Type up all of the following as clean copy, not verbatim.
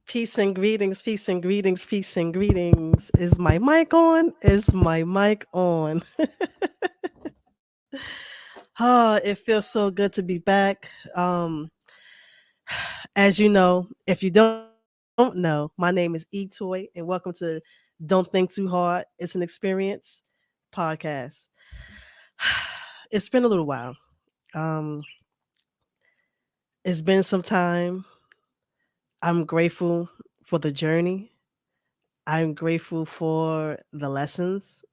Peace and greetings, peace and greetings, peace and greetings. Is my mic on? Is my mic on? It feels so good to be back. As you know, if you don't know, my name is Toy, and welcome to Don't Think Too Hard. It's an experience podcast. It's been a little while. Um, it's been some time. I'm grateful for the journey. I'm grateful for the lessons.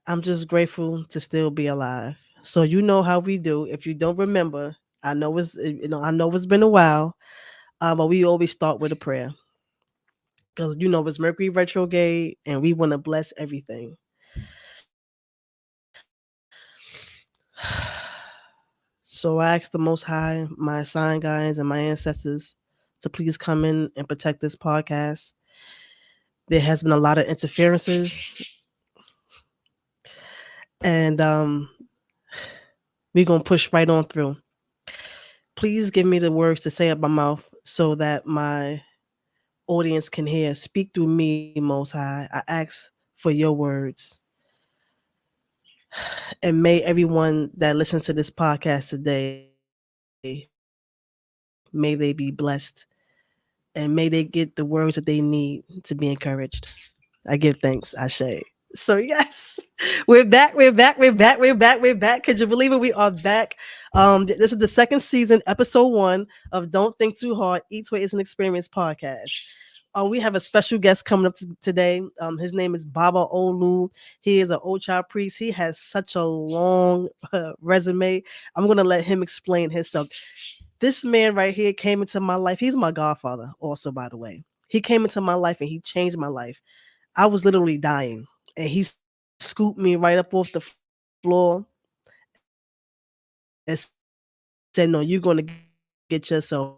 I'm just grateful to still be alive. So you know how we do. If you don't remember, I know it's been a while, but we always start with a prayer because it's Mercury retrograde, and we want to bless everything. So I ask the Most High, my assigned guides, and my ancestors to please come in and protect this podcast. There has been a lot of interferences, and we're gonna push right on through. Please give me the words to say out my mouth so that my audience can hear. Speak through me, Most High. I ask for your words. And may everyone that listens to this podcast today, may they be blessed. And may they get the words that they need to be encouraged. I give thanks, Ashe. So yes, we're back. Could you believe it? We are back. This is the second season, episode 1 of Don't Think Too Hard. Each Way is an Experience podcast. We have a special guest coming up today. His name is Baba Olu. He is an Ocha priest. He has such a long resume. I'm going to let him explain himself. This man right here came into my life. He's my godfather, also, by the way. He came into my life and he changed my life. I was literally dying, and he scooped me right up off the floor and said, "No, you're going to get yourself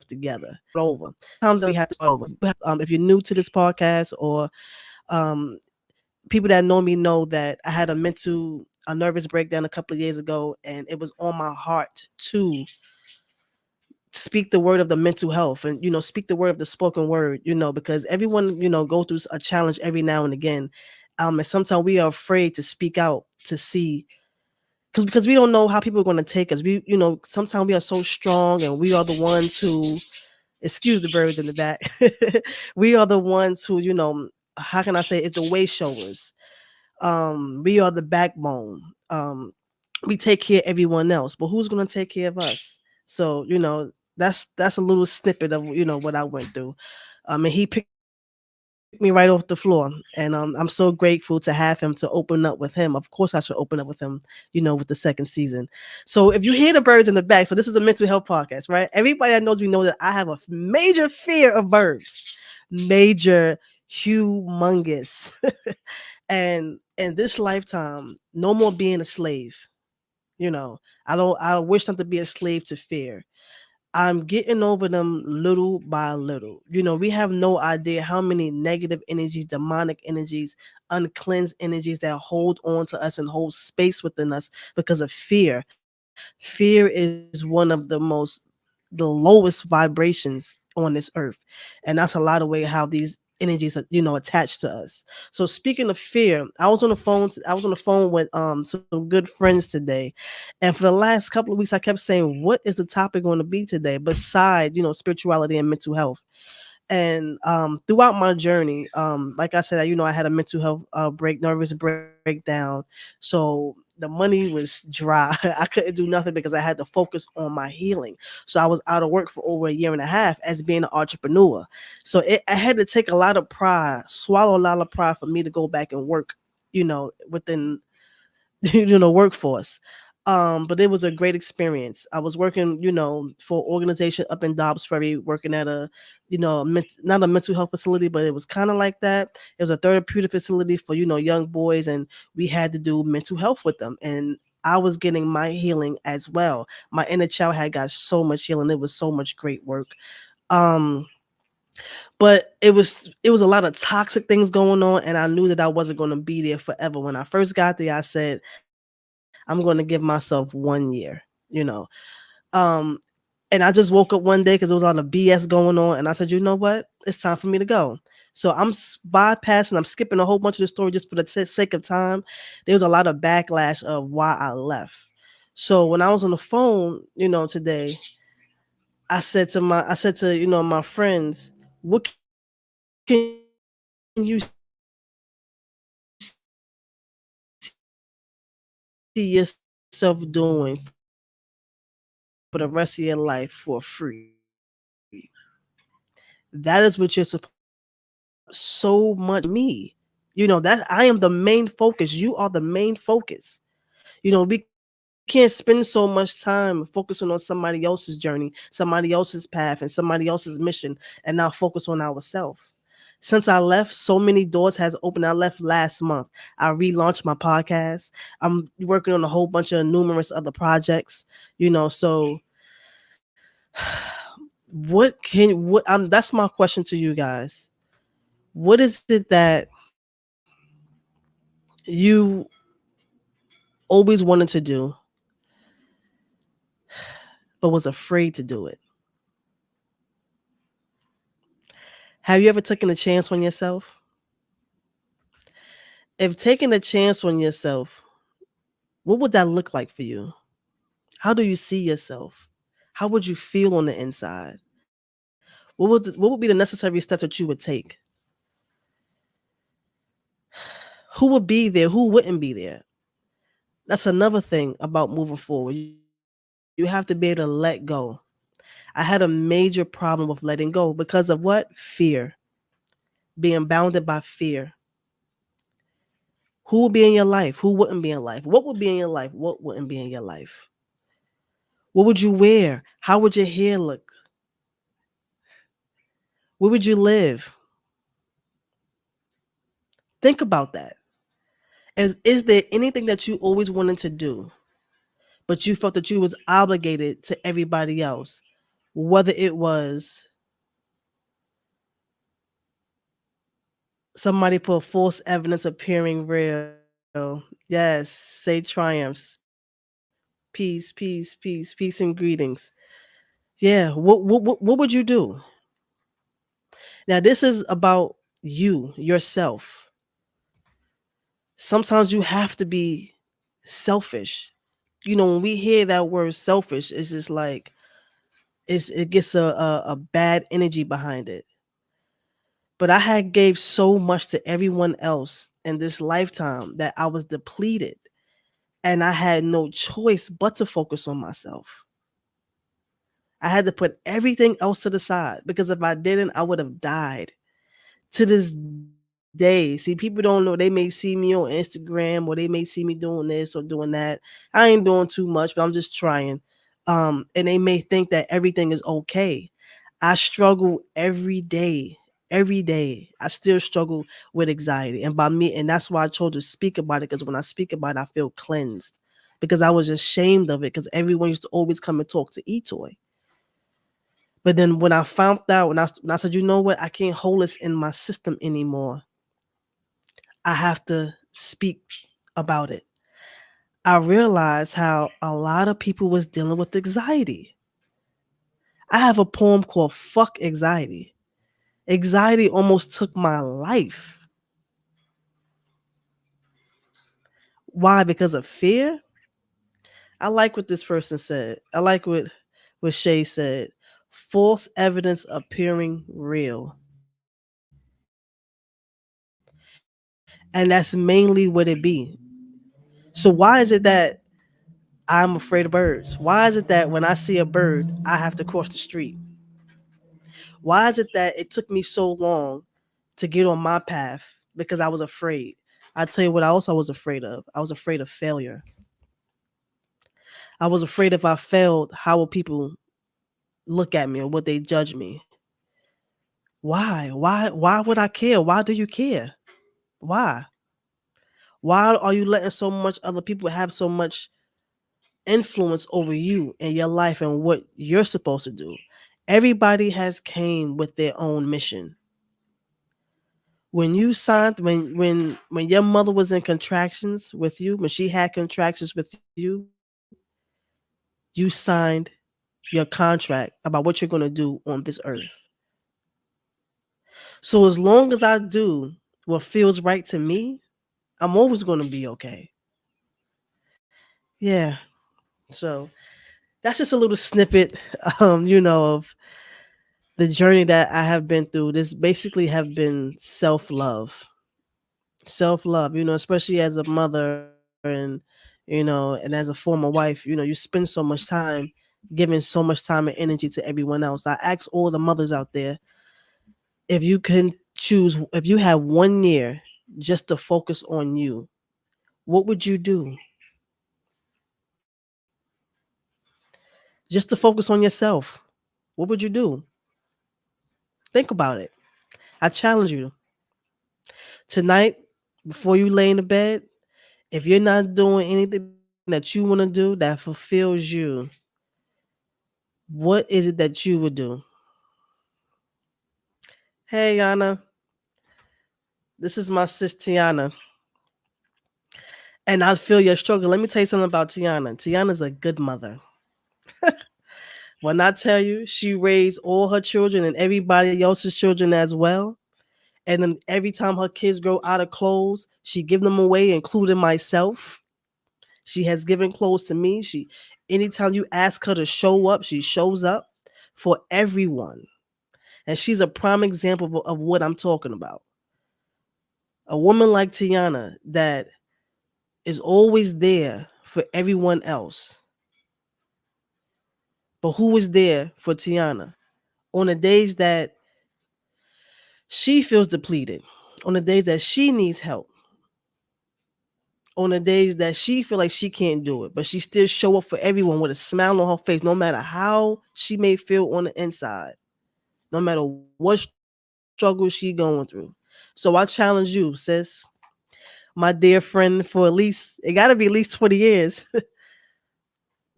together. It's not over. Sometimes we have to start over. If you're new to this podcast or um, people that know me know that I had a nervous breakdown a couple of years ago, and it was on my heart to speak the word of the mental health and speak the word of the spoken word, because everyone go through a challenge every now and again, and sometimes we are afraid to speak out to see, because we don't know how people are going to take us. We sometimes we are so strong, and we are the ones who, excuse the birds in the back, we are the ones who, how can I say, it's the way showers. We are the backbone. We take care of everyone else, but who's going to take care of us? So that's a little snippet of what I went through. And he picked me right off the floor, and I'm so grateful to have him, to open up with him. Of course I should open up with him, with the second season. So if you hear the birds in the back, so this is a mental health podcast, right? Everybody that knows me know that I have a major fear of birds. Major, humongous. And in this lifetime, no more being a slave. I wish not to be a slave to fear. I'm getting over them little by little. We have no idea how many negative energies, demonic energies, uncleansed energies that hold on to us and hold space within us because of fear. Fear is one of the lowest vibrations on this earth. And that's a lot of way how these energies, attached to us. So speaking of fear, I was on the phone with some good friends today, and for the last couple of weeks I kept saying, what is the topic going to be today besides, spirituality and mental health? And throughout my journey, like I said, I had a mental health nervous breakdown. So the money was dry. I couldn't do nothing because I had to focus on my healing. So I was out of work for over a year and a half as being an entrepreneur. So I had to take a lot of pride, swallow a lot of pride for me to go back and work, within workforce. But it was a great experience. I was working, for an organization up in Dobbs Ferry, working at a, not a mental health facility, but it was kind of like that. It was a therapeutic facility for, young boys, and we had to do mental health with them. And I was getting my healing as well. My inner child had got so much healing. It was so much great work. Um, but it was a lot of toxic things going on, and I knew that I wasn't going to be there forever. When I first got there, I said, I'm going to give myself 1 year, um and I just woke up one day because there was a lot of BS going on, and I said, you know what, it's time for me to go. So I'm skipping a whole bunch of the story just for the sake of time. There was a lot of backlash of why I left. So when I was on the phone, today, I said to my friends, what can you see yourself doing for the rest of your life for free? That is what you're supposed to do. So much me. That I am the main focus. You are the main focus. We can't spend so much time focusing on somebody else's journey, somebody else's path, and somebody else's mission, and not focus on ourselves. Since I left, so many doors has opened. I left last month. I relaunched my podcast. I'm working on a whole bunch of numerous other projects. So that's my question to you guys. What is it that you always wanted to do but was afraid to do it? Have you ever taken a chance on yourself? If taking a chance on yourself, what would that look like for you? How do you see yourself? How would you feel on the inside? What would be the necessary steps that you would take? Who would be there? Who wouldn't be there? That's another thing about moving forward. You have to be able to let go. I had a major problem with letting go because of what? Fear. Being bounded by fear. Who would be in your life? Who wouldn't be in life? What would be in your life? What wouldn't be in your life? What would you wear? How would your hair look? Where would you live? Think about that. Is there anything that you always wanted to do, but you felt that you was obligated to everybody else? Whether it was somebody put false evidence appearing real. Yes, say triumphs. Peace, peace, peace, peace and greetings. Yeah, what would you do? Now this is about you, yourself. Sometimes you have to be selfish. When we hear that word selfish, it's just like it gets a bad energy behind it. But I had gave so much to everyone else in this lifetime that I was depleted, and I had no choice but to focus on myself. I had to put everything else to the side because if I didn't, I would have died. To this day, see, people don't know. They may see me on Instagram or they may see me doing this or doing that. I ain't doing too much, but I'm just trying. And they may think that everything is okay. I struggle every day. Every day, I still struggle with anxiety, and that's why I chose to speak about it. Because when I speak about it, I feel cleansed. Because I was ashamed of it. Because everyone used to always come and talk to Etoy. But then when I found out, when I said, you know what, I can't hold this in my system anymore. I have to speak about it. I realized how a lot of people was dealing with anxiety. I have a poem called Fuck Anxiety. Anxiety almost took my life. Why? Because of fear? I like what this person said. I like what Shay said. False evidence appearing real. And that's mainly what it be. So why is it that I'm afraid of birds? Why is it that when I see a bird, I have to cross the street? Why is it that it took me so long to get on my path? Because I was afraid. I tell you what else I was afraid of. I was afraid of failure. I was afraid if I failed, how will people look at me or would they judge me? Why? Why would I care? Why do you care? Why? Why are you letting so much other people have so much influence over you and your life and what you're supposed to do? Everybody has came with their own mission. When you signed when your mother was in contractions with you, when she had contractions with you signed your contract about what you're going to do on this earth. So as long as I do what feels right to me, I'm always going to be okay. Yeah. So that's just a little snippet, of the journey that I have been through. This basically have been self love, especially as a mother and as a former wife, you spend so much time giving so much time and energy to everyone else. I ask all the mothers out there, if you can choose, if you have 1 year just to focus on you, what would you do? Just to focus on yourself. What would you do? Think about it. I challenge you tonight, before you lay in the bed, if you're not doing anything that you want to do that fulfills you, what is it that you would do? Hey, Anna, this is my sis Tiana, and I feel your struggle. Let me tell you something about Tiana. Tiana's a good mother. When I tell you, she raised all her children and everybody else's children as well. And then every time her kids grow out of clothes, she give them away, including myself. She has given clothes to me. Anytime you ask her to show up, she shows up for everyone. And she's a prime example of what I'm talking about. A woman like Tiana that is always there for everyone else. But who is there for Tiana? On the days that she feels depleted, on the days that she needs help, on the days that she feel like she can't do it, but she still show up for everyone with a smile on her face, no matter how she may feel on the inside, no matter what struggle she going through. So I challenge you, sis, my dear friend, for at least, it got to be at least 20 years.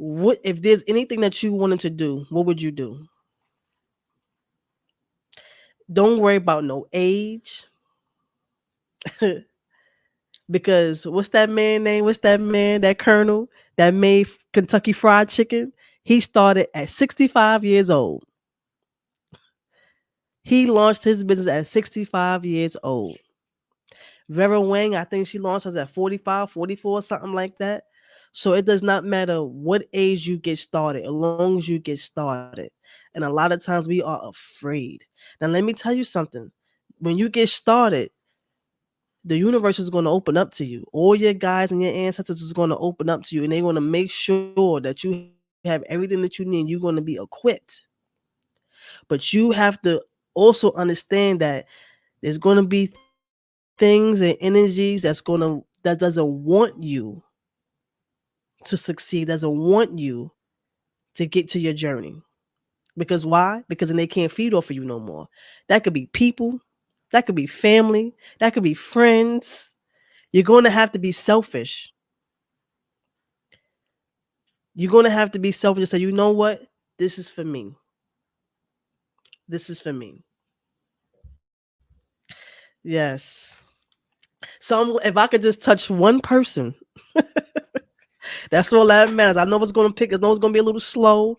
What if there's anything that you wanted to do, what would you do? Don't worry about no age. Because what's that man name? What's that man, that colonel that made Kentucky Fried Chicken? He started at 65 years old. He launched his business at 65 years old. Vera Wang, I think she launched us at 45, 44, something like that. So it does not matter what age you get started, as long as you get started. And a lot of times we are afraid. Now, let me tell you something. When you get started, the universe is going to open up to you. All your guides and your ancestors is going to open up to you, and they're going to make sure that you have everything that you need. You're going to be equipped. But you have to also understand that there's going to be things and energies that doesn't want you to succeed, doesn't want you to get to your journey. Because why? Because then they can't feed off of you no more. That could be people, that could be family, that could be friends. You're going to have to be selfish. You're going to have to be selfish and say, you know what? This is for me. This is for me. Yes. So if I could just touch one person, that's all that matters. I know it's going to be a little slow.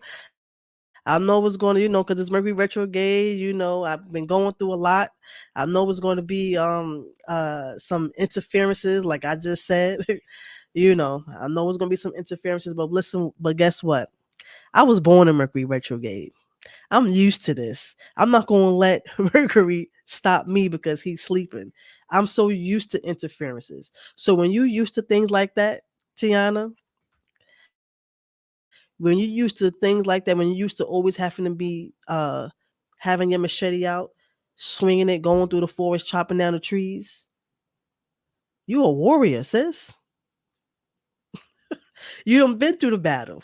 I know it's going to, because it's Mercury retrograde. I've been going through a lot. I know it's going to be some interferences, like I just said. I know it's going to be some interferences, but listen, but guess what? I was born in Mercury retrograde. I'm used to this. I'm not going to let Mercury stop me because he's sleeping. I'm so used to interferences. So when you used to things like that, Tiana, when you used to things like that, when you used to always having to be having your machete out, swinging it, going through the forest, chopping down the trees, you a warrior, sis. You done been through the battle.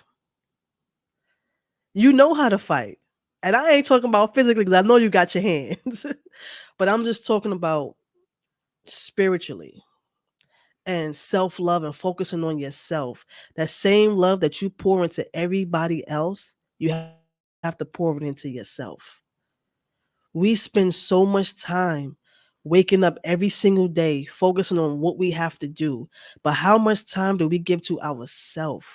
You know how to fight. And I ain't talking about physically because I know you got your hands. But I'm just talking about spiritually and self-love and focusing on yourself. That same love that you pour into everybody else, you have to pour it into yourself. We spend so much time waking up every single day focusing on what we have to do, but how much time do we give to ourselves?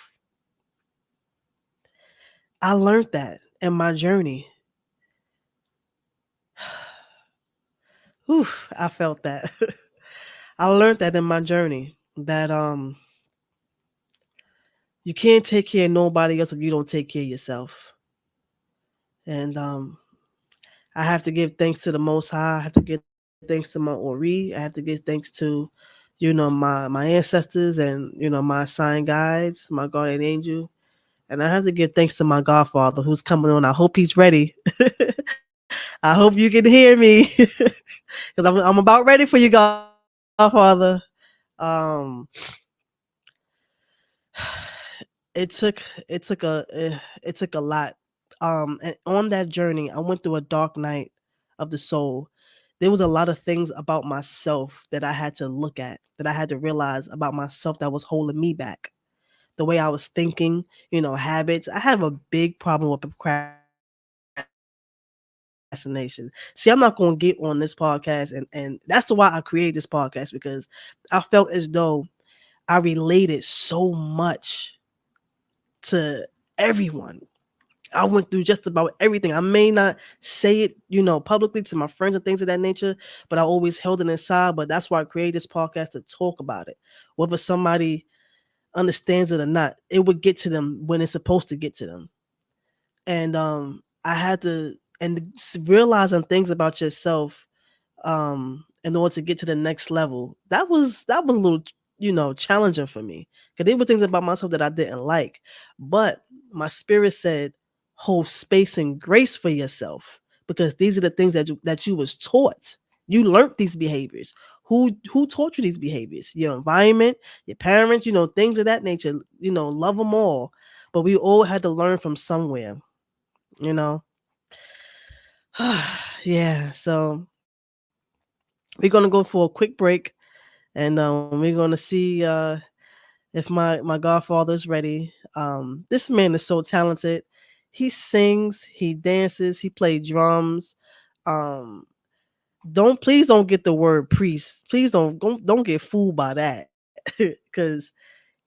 I learned that in my journey. Oof, I felt that. I learned that in my journey that you can't take care of nobody else if you don't take care of yourself. And I have to give thanks to the Most High. I have to give thanks to my Ori. I have to give thanks to, my ancestors and my assigned guides, my guardian angel, and I have to give thanks to my godfather who's coming on. I hope he's ready. I hope you can hear me because I'm about ready for you, godfather. Um, it took a lot. And on that journey, I went through a dark night of the soul. There was a lot of things about myself that I had to look at, that I had to realize about myself that was holding me back. The way I was thinking, habits. I have a big problem with procrastination. See, I'm not going to get on this podcast, and that's the why I created this podcast, because I felt as though I related so much to everyone. I went through just about everything. I may not say it, publicly to my friends and things of that nature, but I always held it inside. But that's why I created this podcast to talk about it. Whether somebody understands it or not, it would get to them when it's supposed to get to them. And I had to realizing things about yourself in order to get to the next level. That was a little challenging for me because there were things about myself that I didn't like, but my spirit said hold space and grace for yourself because these are the things that you was taught. You learned these behaviors. Who taught you these behaviors? Your environment, your parents, things of that nature. Love them all, but we all had to learn from somewhere. You know, yeah. So we're gonna go for a quick break, and we're gonna see if my godfather is ready. This man is so talented. He sings, he dances, he plays drums. Um, don't get the word priest. Please don't get fooled by that, because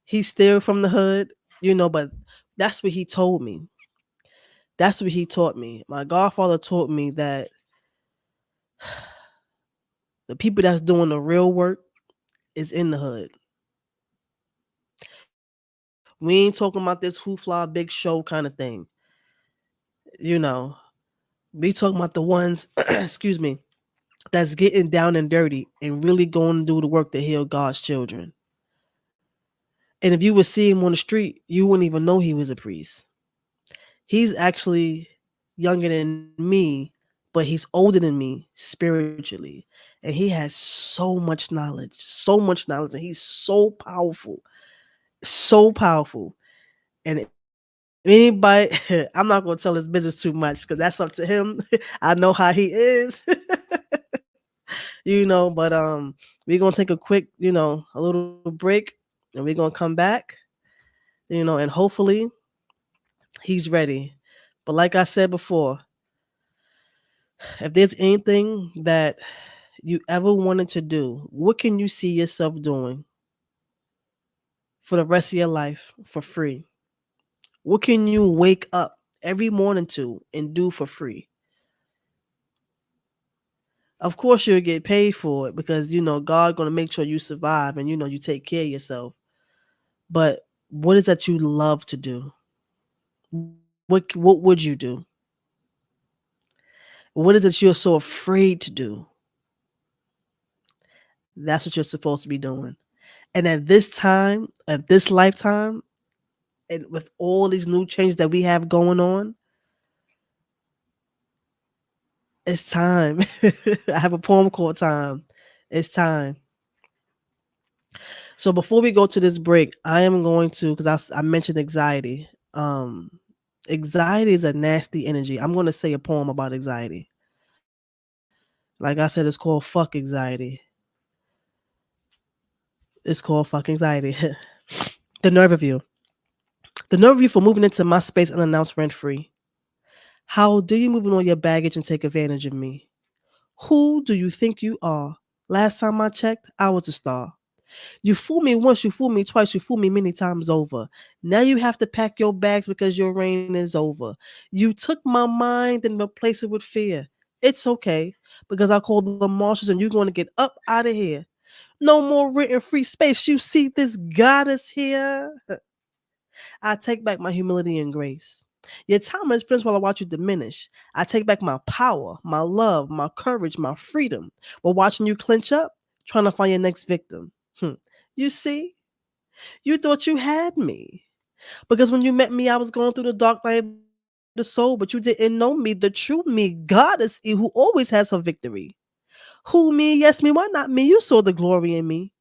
he's still from the hood, But that's what he told me. That's what he taught me. My godfather taught me that the people that's doing the real work is in the hood. We ain't talking about this hoofla big show kind of thing. You know, we talking about the ones, excuse me, that's getting down and dirty and really going to do the work to heal God's children. And if you would see him on the street, you wouldn't even know he was a priest. He's actually younger than me, but he's older than me spiritually. And he has so much knowledge, and he's so powerful, so powerful. And anybody, I'm not gonna tell his business too much because that's up to him. I know how he is, But we're gonna take a quick, a little break, and we're gonna come back, and hopefully he's ready. But like I said before, if there's anything that you ever wanted to do, what can you see yourself doing for the rest of your life for free? What can you wake up every morning to and do for free. Of course you'll get paid for it because God gonna make sure you survive and you take care of yourself. But what is that you love to do? What would you do? What is it you're so afraid to do? That's what you're supposed to be doing. And at this time, at this lifetime, and with all these new changes that we have going on, it's time. I have a poem called Time. It's time. So before we go to this break, I am going to, because I mentioned anxiety. Anxiety is a nasty energy. I'm going to say a poem about anxiety. Like I said, it's called Fuck Anxiety. It's called Fuck Anxiety. The nerve of you. The nerve of you for moving into my space unannounced rent free. How do you move in all your baggage and take advantage of me? Who do you think you are? Last time I checked, I was a star. You fool me once, you fool me twice, you fool me many times over. Now you have to pack your bags because your reign is over. You took my mind and replaced it with fear. It's okay because I call the marshals and you're going to get up out of here. No more written free space. You see this goddess here? I take back my humility and grace. Your time is spent while I watch you diminish. I take back my power, my love, my courage, my freedom. While watching you clench up, trying to find your next victim. You see, you thought you had me. Because when you met me, I was going through the dark night of the soul, but you didn't know me, the true me, goddess E, who always has her victory. Who me? Yes, me. Why not me? You saw the glory in me.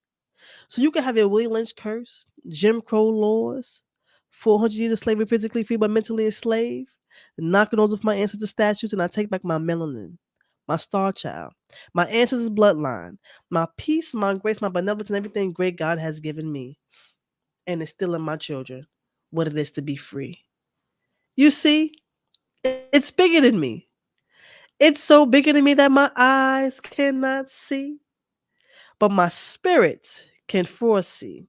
So you can have your Willie Lynch curse, Jim Crow laws, 400 years of slavery, physically free but mentally enslaved, knocking those of my ancestors' statues, and I take back my melanin, my star child, my ancestors' bloodline, my peace, my grace, my benevolence, and everything great God has given me. And it's still in my children what it is to be free. You see, it's bigger than me. It's so bigger than me that my eyes cannot see, but my spirit can foresee.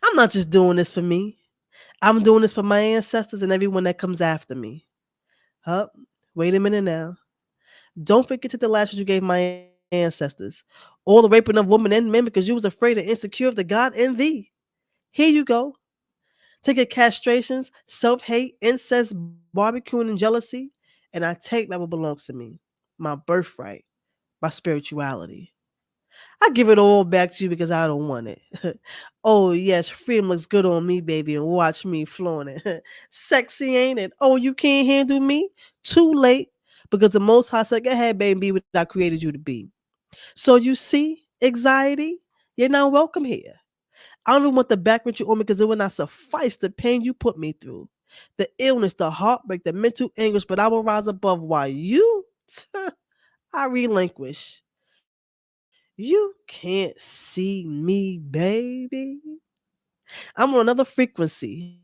I'm not just doing this for me. I'm doing this for my ancestors and everyone that comes after me. Huh? Wait a minute now. Don't forget to the lashes you gave my ancestors. All the raping of women and men because you was afraid and insecure of the God in thee. Here you go. Take your castrations, self-hate, incest, barbecuing, and jealousy, and I take back what belongs to me. My birthright, my spirituality. I give it all back to you because I don't want it. Oh, yes, freedom looks good on me, baby, and watch me flaunt it. Sexy, ain't it? Oh, you can't handle me? Too late. Because the Most High said, go ahead, baby, be what I created you to be. So you see, anxiety, you're not welcome here. I don't even want the background you owe me because it will not suffice the pain you put me through. The illness, the heartbreak, the mental anguish, but I will rise above while you, I relinquish. You can't see me, baby. I'm on another frequency.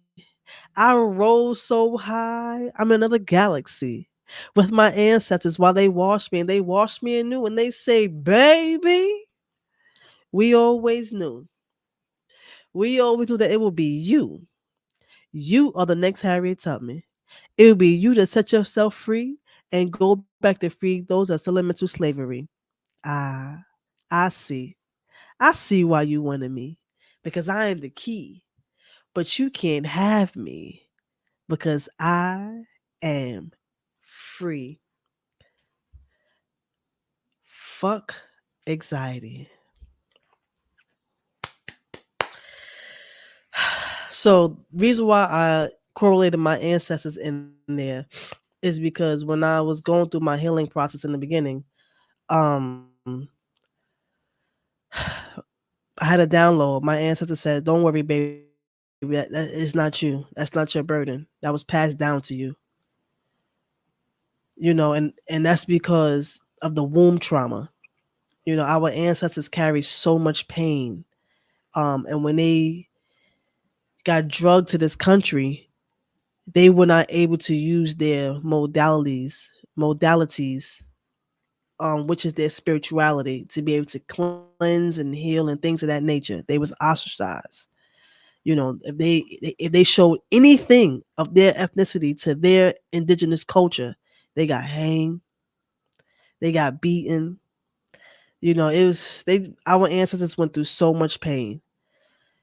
I rose so high. I'm in another galaxy with my ancestors while they wash me and they wash me anew and they say, baby, we always knew. We always knew that it will be you. You are the next Harriet Tubman. It will be you to set yourself free and go back to free those that still in mental slavery. Ah, I see. I see why you wanted me. Because I am the key. But you can't have me because I am free. Fuck anxiety. So, reason why I correlated my ancestors in there is because when I was going through my healing process in the beginning, um, I had a download. My ancestor said, "Don't worry, baby. That is not you. That's not your burden. That was passed down to you. And that's because of the womb trauma. Our ancestors carry so much pain. And when they got drugged to this country, they were not able to use their modalities, which is their spirituality, to be able to cleanse and heal and things of that nature. They was ostracized. If they showed anything of their ethnicity to their indigenous culture, they got hanged, they got beaten. It was they our ancestors went through so much pain.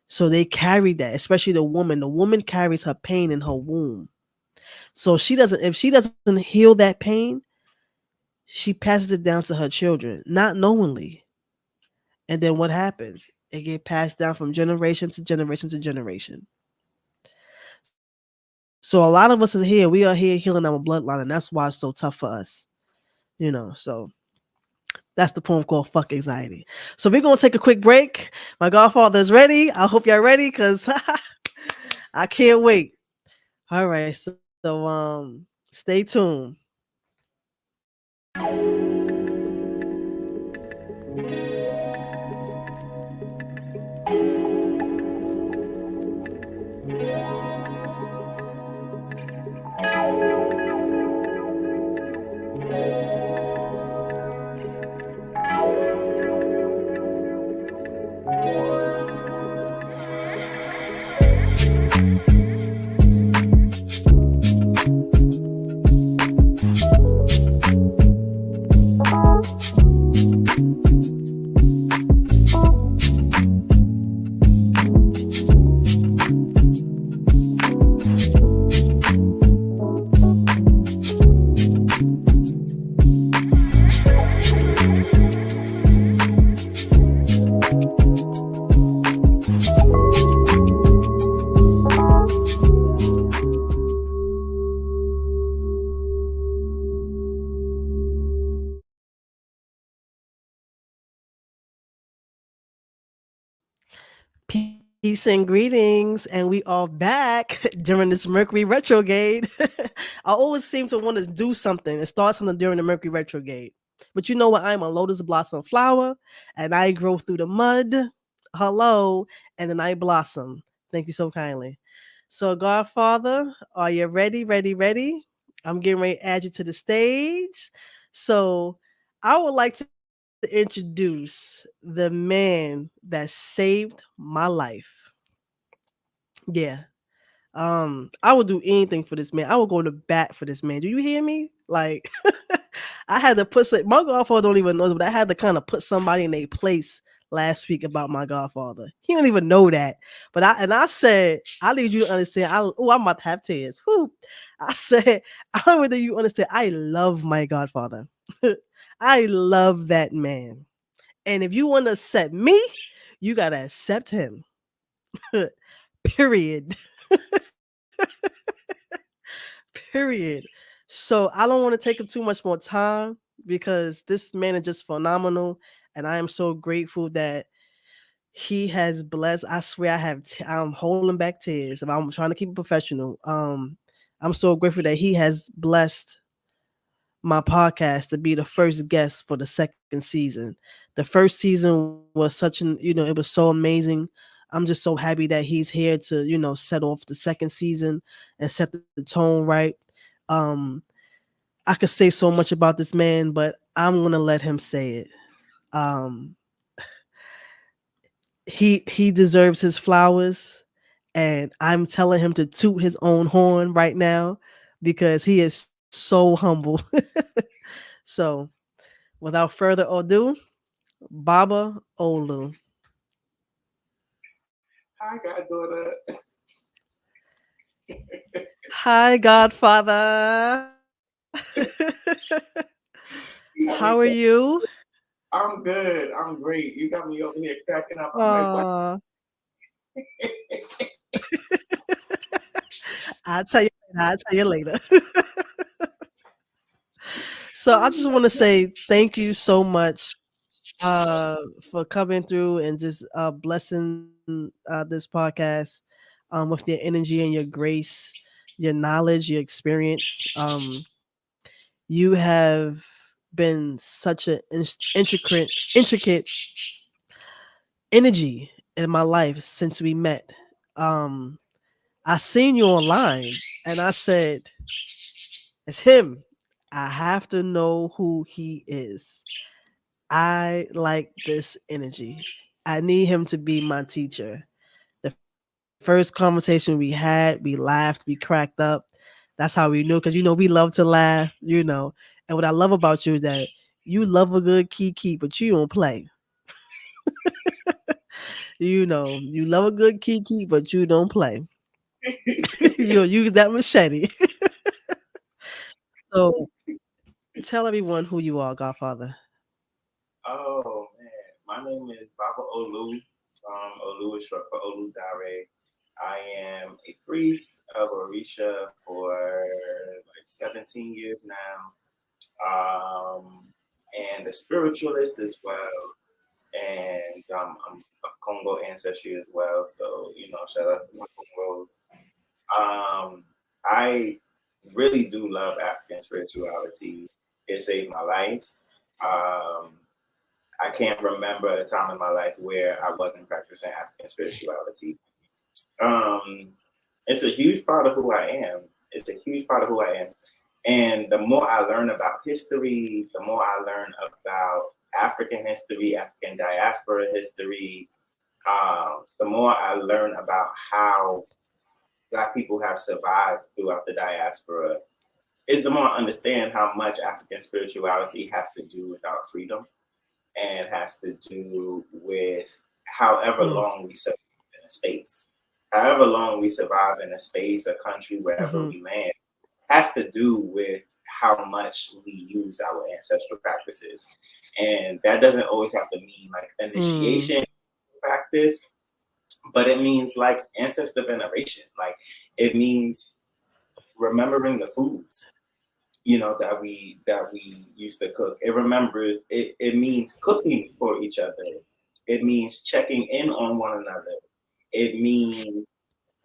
So they carried that, especially the woman. The woman carries her pain in her womb. So if she doesn't heal that pain, she passes it down to her children, not knowingly. And then what happens? It get passed down from generation to generation to generation. So a lot of us are here. We are here healing our bloodline, and that's why it's so tough for us. So that's the poem called Fuck Anxiety. So we're gonna take a quick break. My godfather's ready. I hope y'all ready because I can't wait. All right, so stay tuned. Peace and greetings, and we are back during this Mercury retrograde. I always seem to want to do something and start something during the Mercury retrograde. But you know what? I'm a lotus blossom flower, and I grow through the mud. Hello, and then I blossom. Thank you so kindly. So, Godfather, are you ready? Ready? Ready? I'm getting ready to add you to the stage. So, I would like to introduce the man that saved my life. Yeah. I would do anything for this man. I would go to bat for this man. Do you hear me? Like, I had to my godfather don't even know, but I had to kind of put somebody in their place last week about my godfather. He don't even know that. But I said, I need you to understand. I'm about to have tears. Whew. I said, I don't really you understand. I love my godfather. I love that man. And if you want to accept me, you gotta accept him. Period. Period. So I don't want to take up too much more time because this man is just phenomenal, and I am so grateful that he has blessed. I swear, I'm holding back tears. If I'm trying to keep it professional, I'm so grateful that he has blessed my podcast to be the first guest for the second season. The first season was it was so amazing. I'm just so happy that he's here to, set off the second season and set the tone right. Um, I could say so much about this man, but I'm gonna let him say it. Um, he deserves his flowers, and I'm telling him to toot his own horn right now because he is so humble. So, without further ado, Baba Olu. Hi, goddaughter. Hi, Godfather. You How got are me. you? I'm good. I'm great. You got me over here cracking up. I'm like, what? Uh, I'll tell you. I'll tell you later. So I just want to say thank you so much for coming through and just blessing this podcast with your energy and your grace, your knowledge, your experience. You have been such an intricate energy in my life since we met. Um, I seen you online and I said, it's him. I have to know who he is. I like this energy. I need him to be my teacher. The first First conversation we had, we laughed, we cracked up. That's how we knew, because we love to laugh. And what I love about you is that you love a good kiki, but you don't play. You love a good kiki, but you don't play. You'll use that machete. So tell everyone who you are, Godfather. Oh man, my name is Baba Olu. Olu is short for OluDaré. I am a priest of Orisha for like 17 years now, and a spiritualist as well. And I'm of Congo ancestry as well. So shout out to my Congos. Um, I really do love African spirituality. It saved my life. Um, I can't remember a time in my life where I wasn't practicing African spirituality. Um, it's a huge part of who I am. It's a huge part of who I am. And the more I learn about history, the more I learn about African history, African diaspora history, the more I learn about how Black people have survived throughout the diaspora, is the more I understand how much African spirituality has to do with our freedom and has to do with however Mm, long we survive in a space. However long we survive in a space, a country, wherever mm-hmm, we land, has to do with how much we use our ancestral practices. And that doesn't always have to mean like mm, initiation practice, but it means like ancestor veneration. Like it means remembering the foods that we used to cook. It means cooking for each other. It means checking in on one another. It means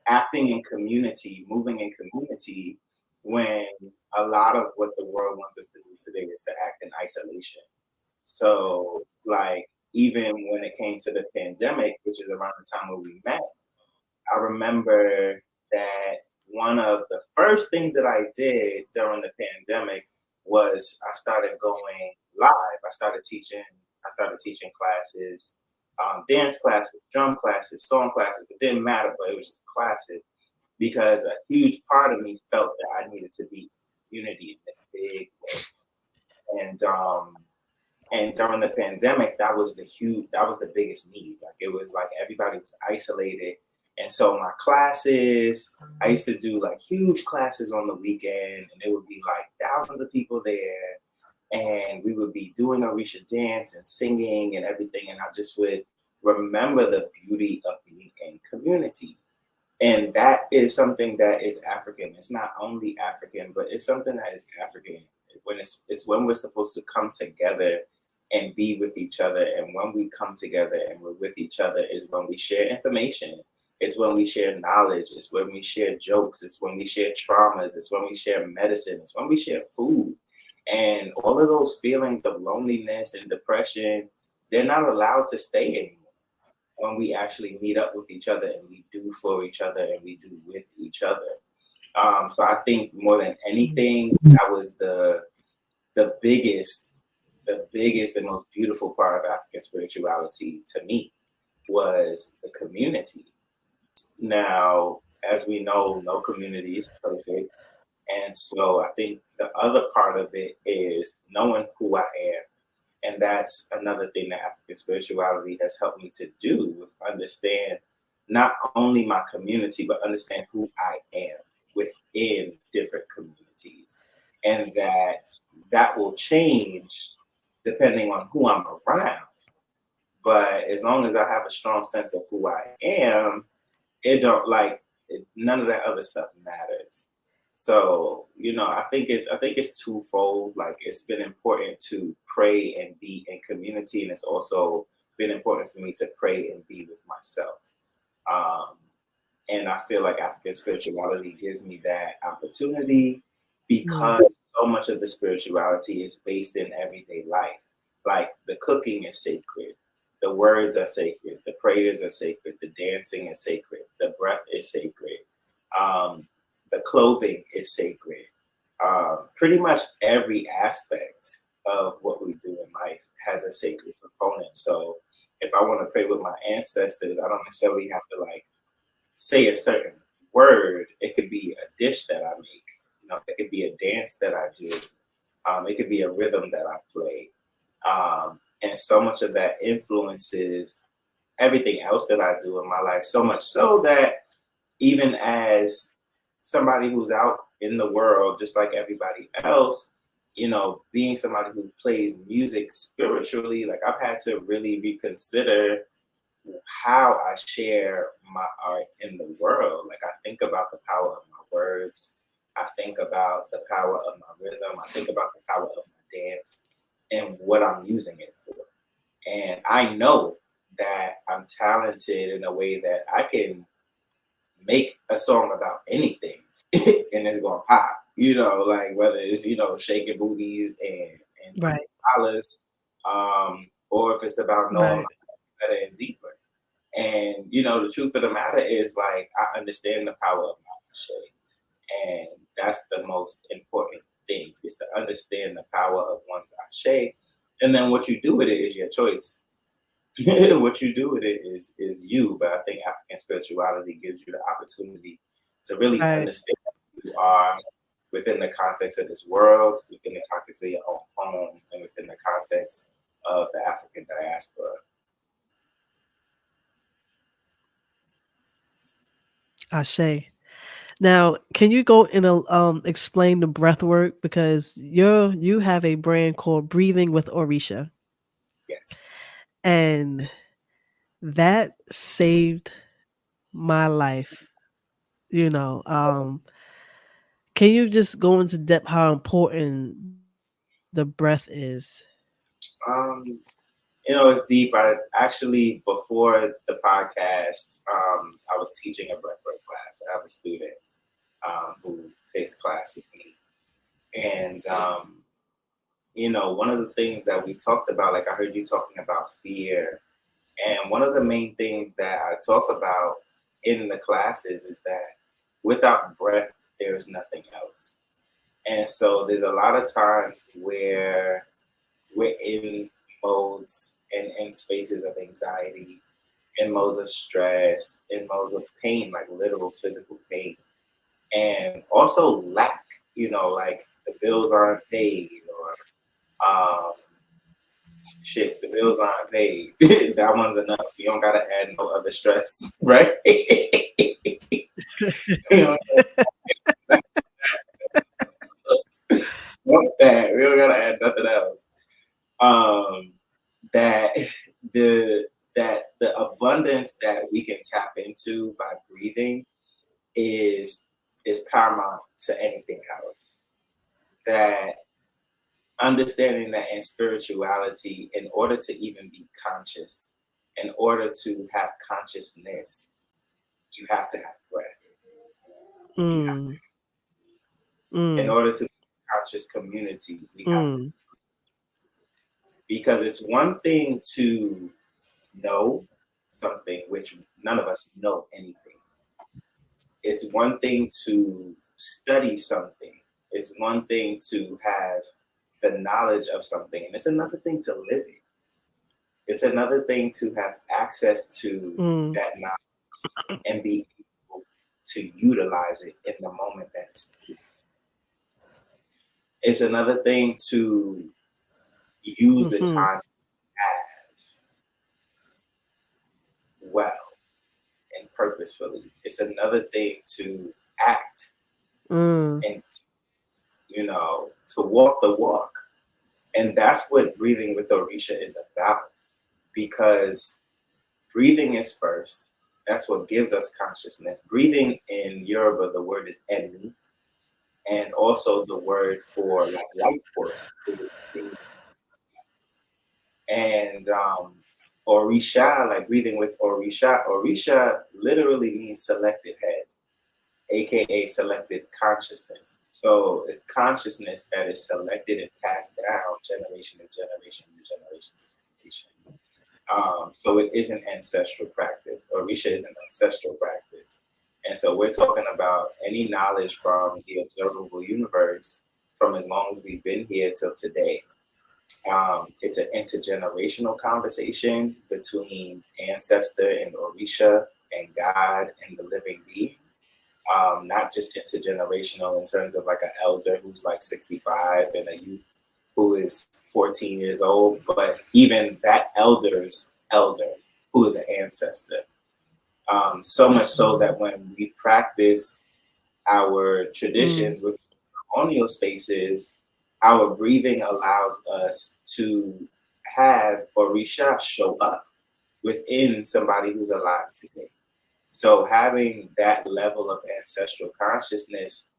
acting in community, moving in community, when a lot of what the world wants us to do today is to act in isolation. So like even when it came to the pandemic, which is around the time when we met, I remember that one of the first things that I did during the pandemic was I started going live. I started teaching classes, dance classes, drum classes, song classes. It didn't matter, but it was just classes because a huge part of me felt that I needed to be unity in this big way. And during the pandemic, that was the biggest need. Like it was like everybody was isolated. And so my classes, I used to do like huge classes on the weekend, and there would be like thousands of people there. And we would be doing Orisha dance and singing and everything. And I just would remember the beauty of being in community. And that is something that is African. It's not only African, but it's something that is African. It's when we're supposed to come together and be with each other. And when we come together and we're with each other is when we share information. It's when we share knowledge. It's when we share jokes. It's when we share traumas. It's when we share medicine. It's when we share food. And all of those feelings of loneliness and depression, they're not allowed to stay anymore when we actually meet up with each other and we do for each other and we do with each other. So I think more than anything, that was the biggest, the biggest and most beautiful part of African spirituality to me was the community. Now, as we know, no community is perfect. And so I think the other part of it is knowing who I am. And that's another thing that African spirituality has helped me to do was understand not only my community, but understand who I am within different communities. And that will change depending on who I'm around. But as long as I have a strong sense of who I am, it don't like none of that other stuff matters. So I think it's twofold. Like it's been important to pray and be in community, and it's also been important for me to pray and be with myself. Um, and I feel like African spirituality gives me that opportunity mm, because so much of the spirituality is based in everyday life. Like the cooking is sacred, the words are sacred, the prayers are sacred, the dancing is sacred, the breath is sacred, um, the clothing is sacred. Pretty much every aspect of what we do in life has a sacred component. So if I want to pray with my ancestors, I don't necessarily have to like say a certain word. It could be a dish that I make. It could be a dance that I do. It could be a rhythm that I play. And so much of that influences everything else that I do in my life. So much so that even as somebody who's out in the world, just like everybody else, being somebody who plays music spiritually, like I've had to really reconsider how I share my art in the world. Like I think about the power of my words. I think about the power of my rhythm. I think about the power of my dance and what I'm using it for. And I know that I'm talented in a way that I can make a song about anything and it's gonna pop. Like whether it's, shaking booties and Right. dollars, or if it's about knowing Right. my better and deeper. And the truth of the matter is, like, I understand the power of my shade, and that's the most important thing, is to understand the power of one's ashe. And then what you do with it is your choice. What you do with it is you. But I think African spirituality gives you the opportunity to really Right. understand who you are within the context of this world, within the context of your own home, and within the context of the African diaspora. Ashe. Now, can you go in a explain the breath work, because you have a brand called Breathing with Orisha, Yes. and that saved my life. You know, can you just go into depth how important the breath is? Um, it's deep. I actually, before the podcast, I was teaching a breathwork class. I have a student who takes class with me, and one of the things that we talked about, like I heard you talking about fear, and one of the main things that I talk about in the classes is that without breath, there is nothing else. And so there's a lot of times where we're in modes and in spaces of anxiety, in modes of stress, in modes of pain, like literal physical pain, and also lack, like the bills aren't paid, or shit, the bills aren't paid. That one's enough. You don't gotta add no other stress, right? You know, fuck that. We don't gotta add nothing else. Um, that the the abundance that we can tap into by breathing is paramount to anything else. That understanding that in spirituality, in order to even be conscious, in order to have consciousness, you have to have breath. You have Mm, In mm, order to be a conscious community, we have to, mm, because it's one thing to know something, which none of us know anything. It's one thing to study something. It's one thing to have the knowledge of something, and it's another thing to live it. It's another thing to have access to mm, that knowledge and be able to utilize it in the moment that it's needed. It's another thing to use the mhm, time well and purposefully. It's another thing to act mm, and, to walk the walk. And that's what breathing with Orisha is about, because breathing is first. That's what gives us consciousness. Breathing in Yoruba, the word is eni, and also the word for like life force is eni. And Orisha, like breathing with Orisha, Orisha literally means selected head, aka selected consciousness. So it's consciousness that is selected and passed down generation to generation to generation to generation. So it is an ancestral practice. Orisha is an ancestral practice. And so we're talking about any knowledge from the observable universe from as long as we've been here till today. It's an intergenerational conversation between ancestor and Orisha and God and the living being. Not just intergenerational in terms of like an elder who's like 65 and a youth who is 14 years old, but even that elder's elder who is an ancestor. So much so that when we practice our Mm, traditions with ceremonial spaces, our breathing allows us to have Orisha show up within somebody who's alive today. So having that level of ancestral consciousness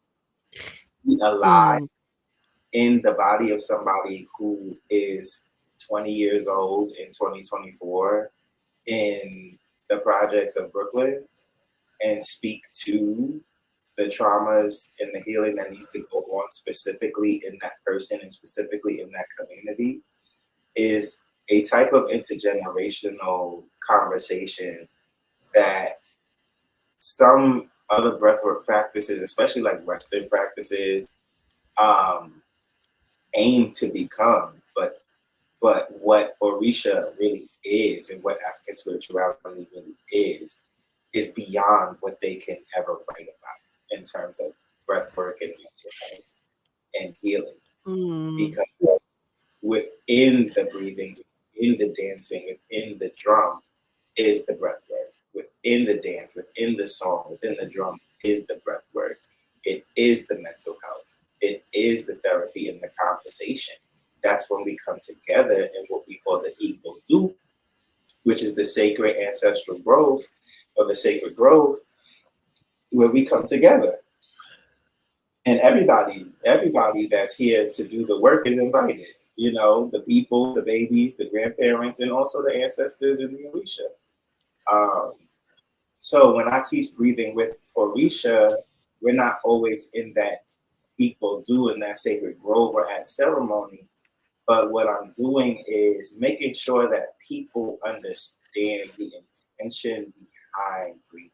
be alive mm, in the body of somebody who is 20 years old in 2024 in the projects of Brooklyn and speak to the traumas and the healing that needs to go on specifically in that person and specifically in that community is a type of intergenerational conversation that some other breathwork practices, especially like Western practices, um, aim to become. But what Orisha really is and what African spirituality really is beyond what they can ever write about in terms of breathwork and mental health and healing. mm. Because within the breathing, within the dancing, within the drum is the breath work. Within the dance, within the song, within the drum is the breath work. It is the mental health. It is the therapy and the conversation. That's when we come together in what we call the Igbo do, which is the sacred ancestral grove or the sacred grove, where we come together. And everybody that's here to do the work is invited. You know, the people, the babies, the grandparents, and also the ancestors in the Orisha. Um, So when I teach breathing with Orisha, we're not always in that people do in that sacred grove or at ceremony. But what I'm doing is making sure that people understand the intention behind breathing,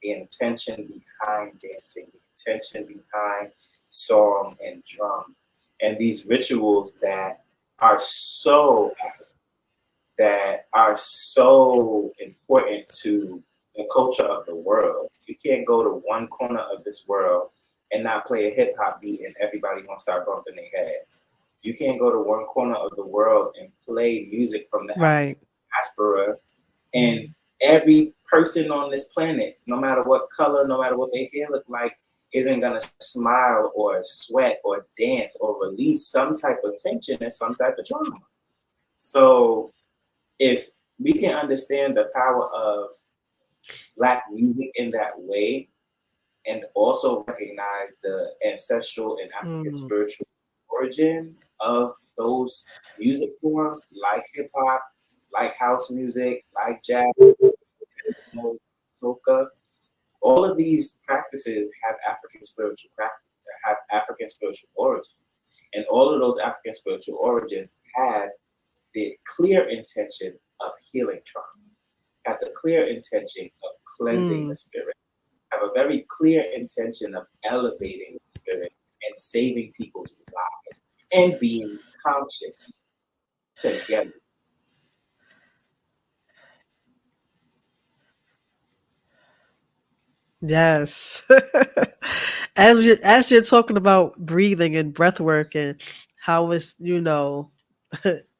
the intention behind dancing, the intention behind song and drum, and these rituals that are so African, that are so important to the culture of the world. You can't go to one corner of this world and not play a hip hop beat and everybody gonna start bumping their head. You can't go to one corner of the world and play music from the African Right. diaspora and every person on this planet, no matter what color, no matter what their hair look like, isn't gonna smile or sweat or dance or release some type of tension and some type of trauma. So if we can understand the power of Black music in that way and also recognize the ancestral and African Mm, spiritual origin of those music forms like hip hop, like house music, like jazz, soca, all of these practices have African spiritual practice, have African spiritual origins. And all of those African spiritual origins have the clear intention of healing trauma, have the clear intention of cleansing the mm. spirit, have a very clear intention of elevating the spirit and saving people's lives and being conscious together. Yes. As you're talking about breathing and breath work and how it's,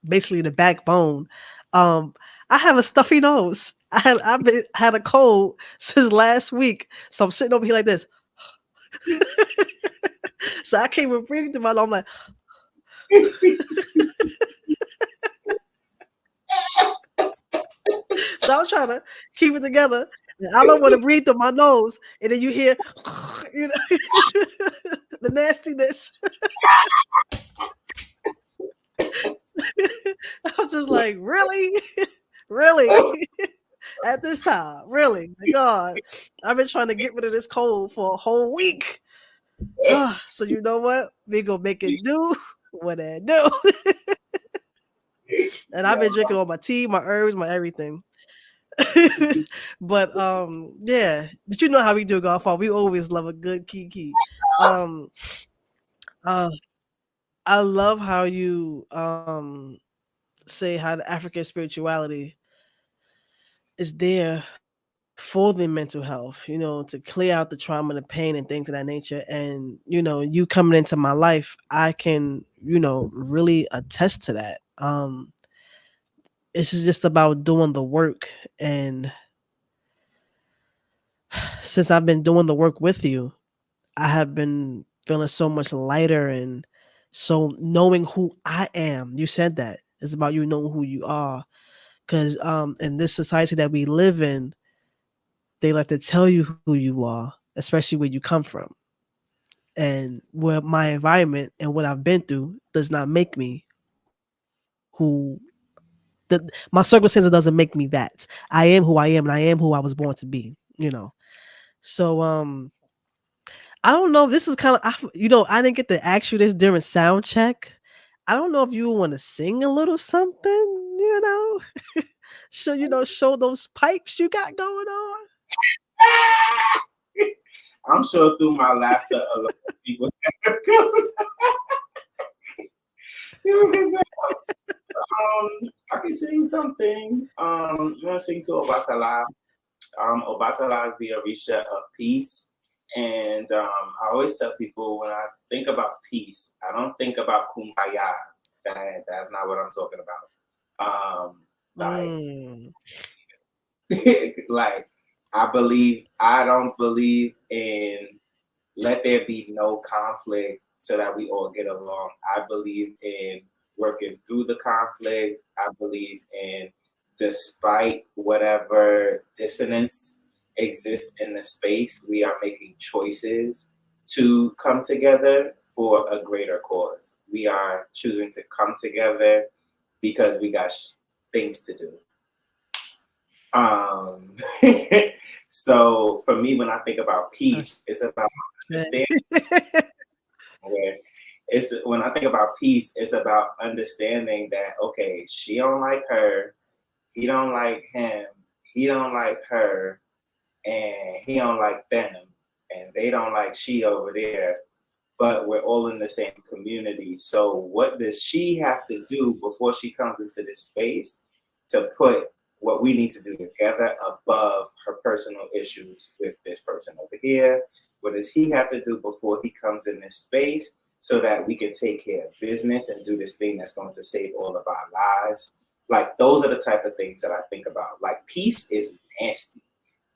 basically the backbone. Um, I have a stuffy nose. I've had a cold since last week. So I'm sitting over here like this. So I can't even breathe through my nose. I'm like, so I'm trying to keep it together. And I don't want to breathe through my nose. And then you hear, the nastiness. I was just like, really? Really? At this time? Really? My God. I've been trying to get rid of this cold for a whole week. So you know what? We gonna make it do what it do. And I've Yeah, been drinking all my tea, my herbs, my everything. But yeah. But you know how we do golf. We always love a good kiki. Um uh I love how you say how the African spirituality is there for the mental health, to clear out the trauma, the pain, and things of that nature. And, you coming into my life, I can, really attest to that. It's just about doing the work. And since I've been doing the work with you, I have been feeling so much lighter and so knowing who I am. You said that. It's about you knowing who you are. Because in this society that we live in, they like to tell you who you are, especially where you come from. And where my environment and what I've been through does not make me who my circumstances doesn't make me that. I am who I am and I am who I was born to be. So I don't know if this is kind of I didn't get to ask you this during sound check. I don't know if you want to sing a little something. Show those pipes you got going on. I'm sure through my laughter, a lot of people I can sing something. I'm gonna sing to Obatala. Obatala is the Orisha of peace. And I always tell people when I think about peace, I don't think about kumbaya. That's not what I'm talking about. Like I don't believe in let there be no conflict so that we all get along. I believe in working through the conflict. I believe in despite whatever dissonance exists in the space, we are making choices to come together for a greater cause. We are choosing to come together because we got things to do. So for me, when I think about peace, it's about understanding. When I think about peace, it's about understanding that okay, she don't like her, he don't like him, he don't like her, and he don't like them, and they don't like she over there, but we're all in the same community. So what does she have to do before she comes into this space to put what we need to do together above her personal issues with this person over here? What does he have to do before he comes in this space so that we can take care of business and do this thing that's going to save all of our lives? Like those are the type of things that I think about. Like peace is nasty.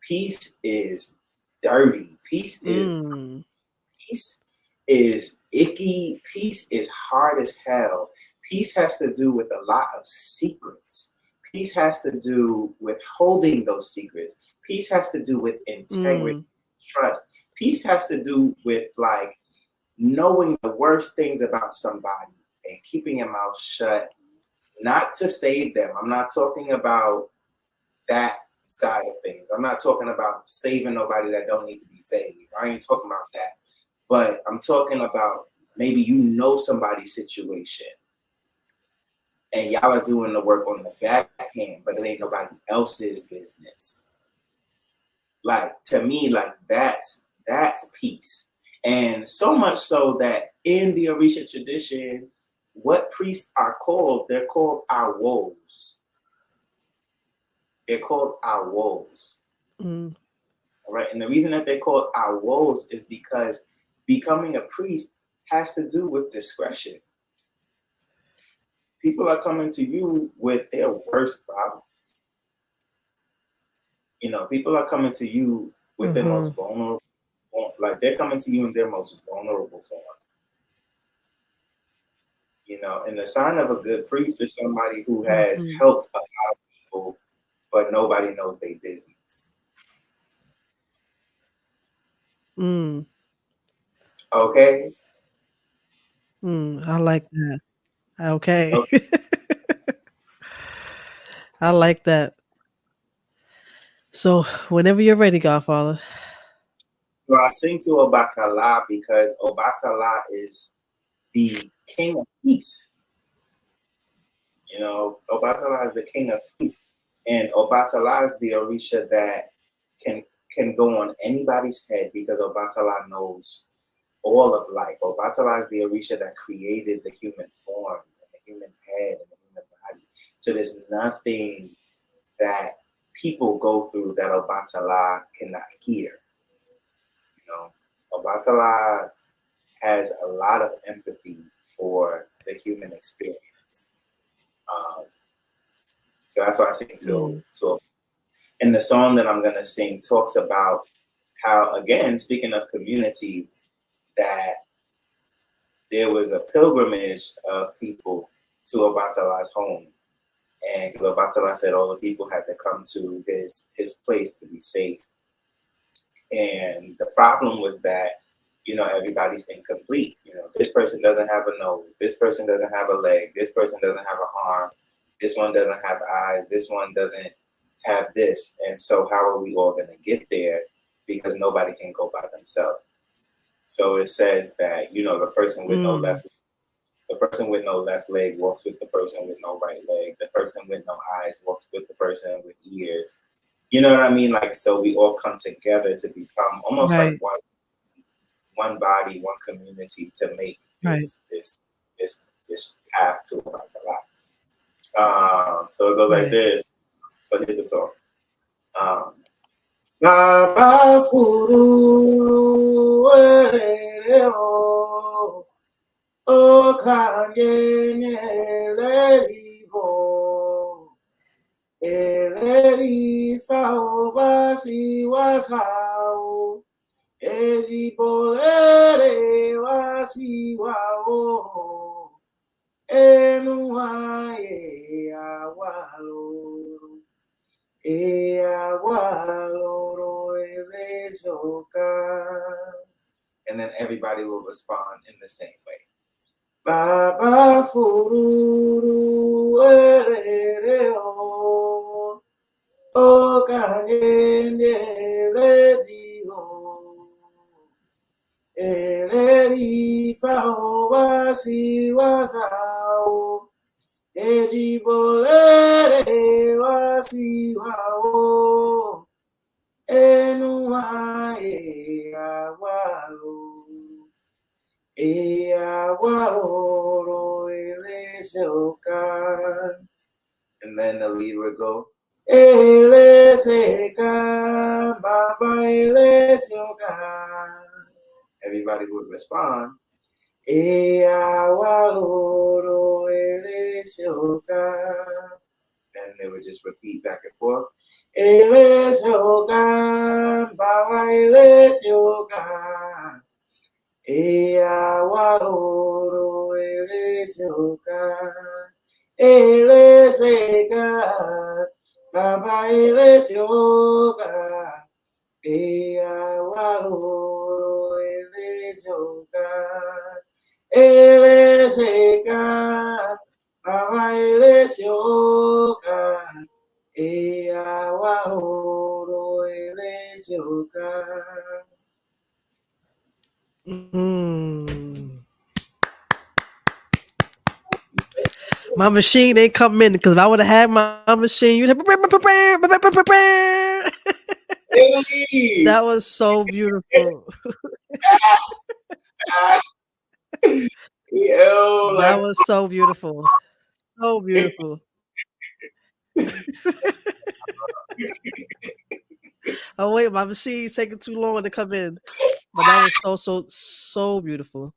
Peace is dirty. Peace is icky. Peace is hard as hell. Peace has to do with a lot of secrets. Peace has to do with holding those secrets. Peace has to do with integrity, trust. Peace has to do with like knowing the worst things about somebody and keeping your mouth shut, not to save them. I'm not talking about that side of things. I'm not talking about saving nobody that don't need to be saved. I ain't talking about that. But I'm talking about maybe you know somebody's situation and y'all are doing the work on the backhand, but it ain't nobody else's business. Like to me, like that's peace. And so much so that in the Orisha tradition, what priests are called, they're called our woes. They're called our woes. All right. And the reason that they're called our woes is because becoming a priest has to do with discretion. People are coming to you with their worst problems. People are coming to you with their most vulnerable, like they're coming to you in their most vulnerable form. And the sign of a good priest is somebody who has helped a lot of people, but nobody knows their business. Okay. I like that. Okay. I like that. So whenever you're ready, Godfather. So I sing to Obatala because Obatala is the king of peace. Obatala is the king of peace. And Obatala is the Orisha that can go on anybody's head because Obatala knows all of life. Obatala is the Orisha that created the human form, and the human head, and the human body. So there's nothing that people go through that Obatala cannot hear. You know, Obatala has a lot of empathy for the human experience. Um, so that's why I sing to. And the song that I'm gonna sing talks about how, again, speaking of community, that there was a pilgrimage of people to Obatala's home. And Obatala said all the people had to come to his place to be safe. And the problem was that, everybody's incomplete. This person doesn't have a nose. This person doesn't have a leg. This person doesn't have an arm. This one doesn't have eyes. This one doesn't have this. And so how are we all going to get there? Because nobody can go by themselves. So it says that, the person with no left the person with no left leg walks with the person with no right leg. The person with no eyes walks with the person with ears. You know what I mean? Like, so we all come together to become almost like one body, one community to make this path to Obatala. So it goes like this. So here's the song. Baba Furu O Kanye Leribo Eleri Faobasi Wasao Eribolere Wasi Wao Enuaye Awalo Awalo Elesoka. And then everybody will respond in the same way. Baba Furu Ereo O Kanye Ledio Eleri Faobasi Wasao Ejibolere Wasi Wao Enuaye Awalo and then the lead would go, Baba everybody would respond, and they would just repeat back and forth. Baba Waroro Elesioka Eleseka Baba Elesioka Waroro Elesioka Eleseka Baba Elesioka Waroro Elesioka. My machine ain't coming in because if I would have had my machine, you'd have. That was so beautiful. Yo, that was so beautiful. So beautiful. Oh wait, my machine's taking too long to come in. But that was so beautiful.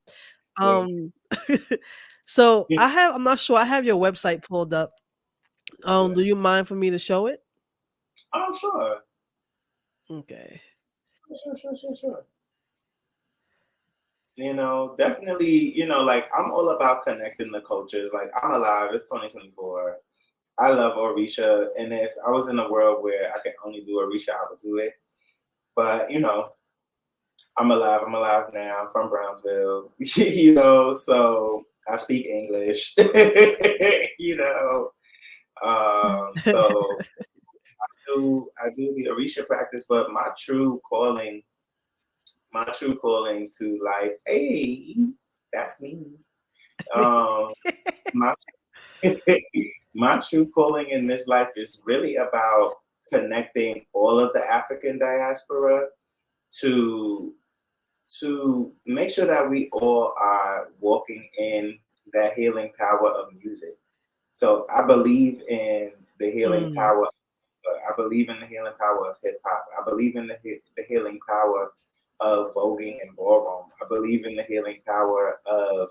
So I'm not sure. I have your website pulled up. Do you mind for me to show it? Oh, sure. Okay. Sure. Definitely, like I'm all about connecting the cultures. Like I'm alive. It's 2024. I love Orisha, and if I was in a world where I could only do Orisha, I would do it. But I'm alive. I'm alive now. I'm from Brownsville. So I speak English. So I do the Orisha practice, but my true calling to life. Hey, that's me. My true calling in this life is really about connecting all of the African diaspora to make sure that we all are walking in that healing power of music. So I believe in the healing power of I believe in the healing power of hip hop. I believe in the healing power of voguing and ballroom. I believe in the healing power of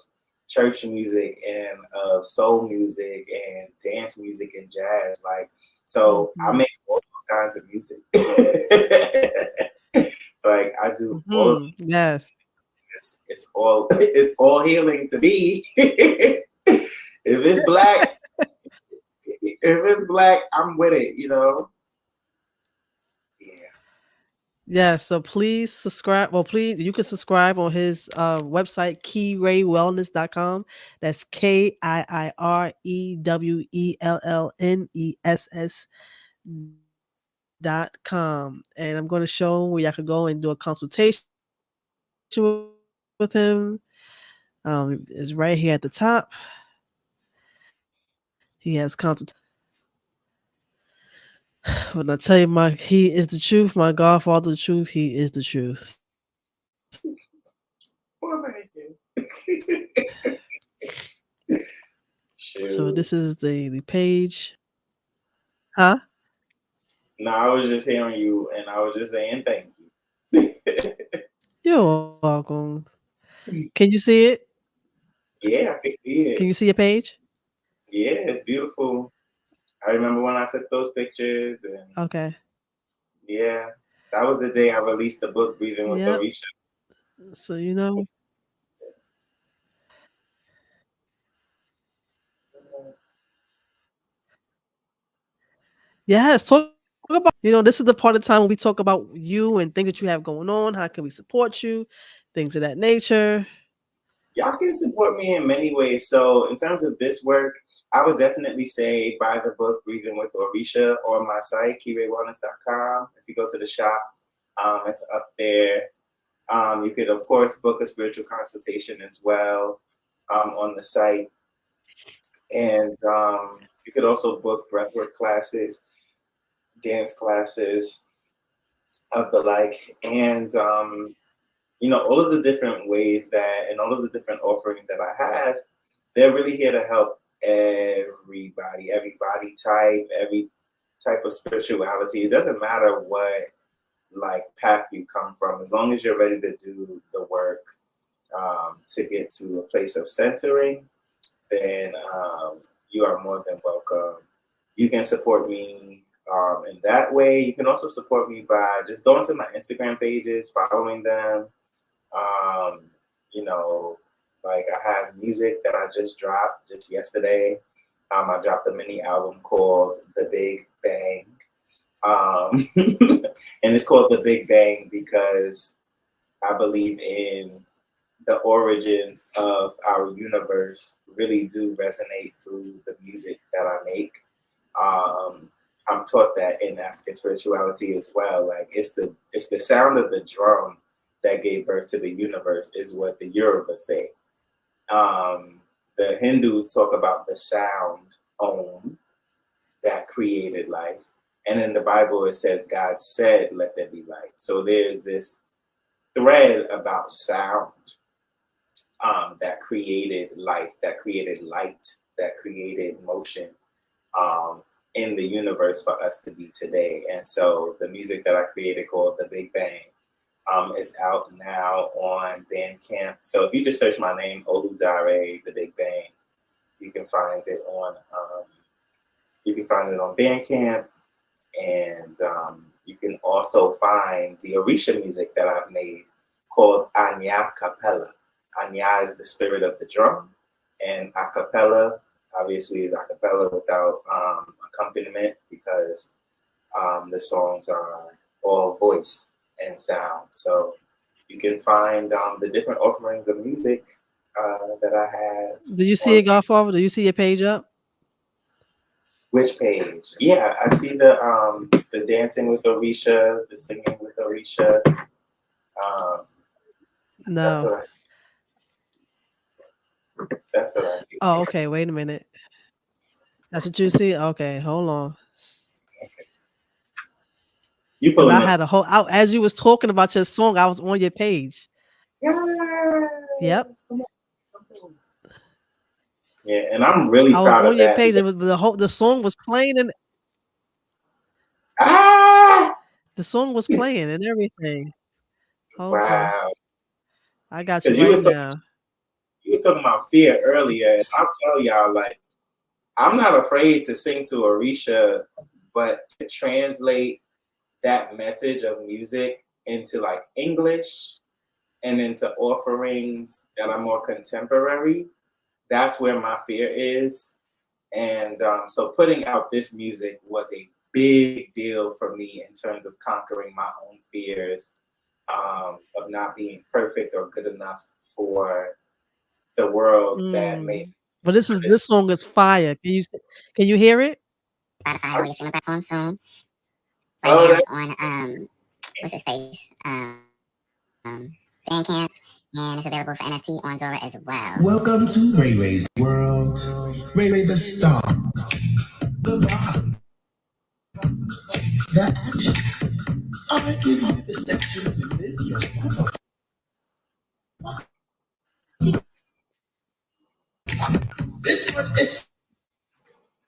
church music and of soul music and dance music and jazz. Like, so I Mhm. make all those kinds of music. Like I do all of Mhm. Yes. this. It's all it's all healing to me. If it's black, if it's black, I'm with it, you know? Yeah. Yeah, so please subscribe. Well, please, you can subscribe on his website, KiiRaywellness.com. That's KiiRewellness.com. And I'm going to show where y'all can go and do a consultation with him. It's right here at the top. He has consultation. When I tell you, he is the truth, my Godfather, the truth. He is the truth. Well, thank you. So Shoot. this is the page, huh? No, I was just hearing you and I was just saying thank you. You're welcome. Can you see it? Yeah, I can see Can it. you see your page? Yeah, it's beautiful. I remember when I took those pictures and Okay. yeah, that was the day I released the book Breathing with Yep. Orisha. So you know, yes. Talk about, this is the part of time when we talk about you and things that you have going on. How can we support you? Things of that nature. Y'all can support me in many ways. So, in terms of this work, I would definitely say buy the book Breathing with Orisha on my site, kiiRaywellness.com. If you go to the shop, it's up there. You could, of course, book a spiritual consultation as well on the site. And you could also book breathwork classes, dance classes of the like. And all of the different ways that and all of the different offerings that I have, they're really here to help every body type, every type of spirituality. It doesn't matter what like path you come from, as long as you're ready to do the work to get to a place of centering, then you are more than welcome. You can support me in that way. You can also support me by just going to my Instagram pages, following them, um, you know, like I have music that I just dropped just yesterday. I dropped a mini album called The Big Bang. And it's called The Big Bang because I believe in the origins of our universe really do resonate through the music that I make. Um, I'm taught that in African spirituality as well. Like it's the sound of the drum that gave birth to the universe is what the Yoruba say. Um, the Hindus talk about the sound Om that created life, and in the Bible it says God said, "Let there be light." So there's this thread about sound that created life, that created light, that created motion um, in the universe for us to be today. And so the music that I created called The Big Bang is out now on Bandcamp. So if you just search my name, OluDaré, The Big Bang, you can find it on Bandcamp, and you can also find the Orisha music that I've made called Anya Capella. Anya is the spirit of the drum, and a cappella obviously is a cappella without accompaniment because the songs are all voice and sound. So you can find the different offerings of music that I have Do you see on it, Godfather? Do you see your page up? which page? Yeah, I see the dancing with Orisha, the singing with Orisha. Um, that's No. what I that's what I see. Oh, okay. Wait a minute. That's what you see? Okay, hold on. You Because I pulling up? had a whole out as you was talking about your song, I was on your page. Yes, Yep. come on. Yeah, and I'm really I was proud of on your that page. It because was the song was playing and The song was playing and everything. Hold on. Wow. I got you Because you right was talking, now. you was talking about fear earlier, and I'll tell y'all, like, I'm not afraid to sing to Orisha, but to translate that message of music into like English and into offerings that are more contemporary, that's where my fear is. And so putting out this music was a big deal for me in terms of conquering my own fears of not being perfect or good enough for the world that may Mm. But this understand. song is fire. Can you hear it? Spotify or your streaming platform soon. Right Oh, now that's it's on what's his face? Bandcamp, and it's available for NFT on Zora as well. Welcome to Ray Ray's world. Ray Ray the star. The vibe. The action. I give you the sections to live your life. This one is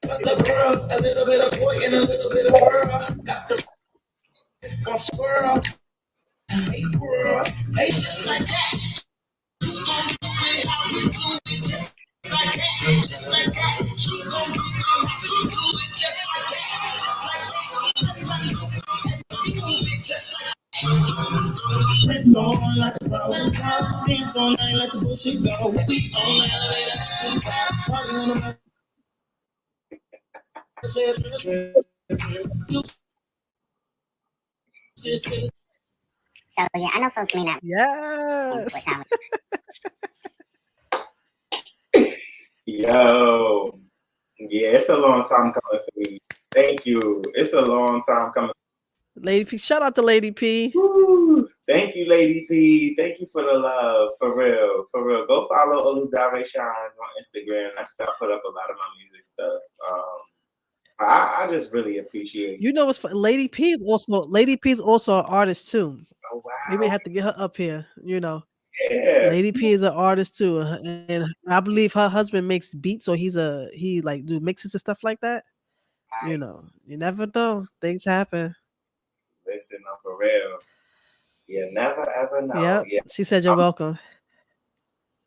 for the world. A little bit of boy and a little bit of girl. Got the on squirrel. Hey girl. Hey, just like that. How we do it just like that. Just like that. She gon' do it. She do it just like that. Just like that. Everybody move it just like that. Prince on like a pro, dance all night like the bullshit go. We on the elevator to the top, party on the So yeah, I know folks may not what Yes. time yo. Yeah, it's a long time coming for me. Thank you. It's a long time coming. Lady P. Shout out to Lady P. Woo. Thank you, Lady P. Thank you for the love. For real. For real. Go follow OluDaré Shines on Instagram. That's where I put up a lot of my music stuff. I just really appreciate. You know what's fun? Lady P is also an artist too. Oh We may wow. have to get her up here, you know. Yeah. Lady P is an artist too, and I believe her husband makes beats, or he like do mixes and stuff like that. You know, Nice. you never know. Things happen. Listen, no, for real. You never ever know. Yep. Yeah. She said you're I'm, welcome.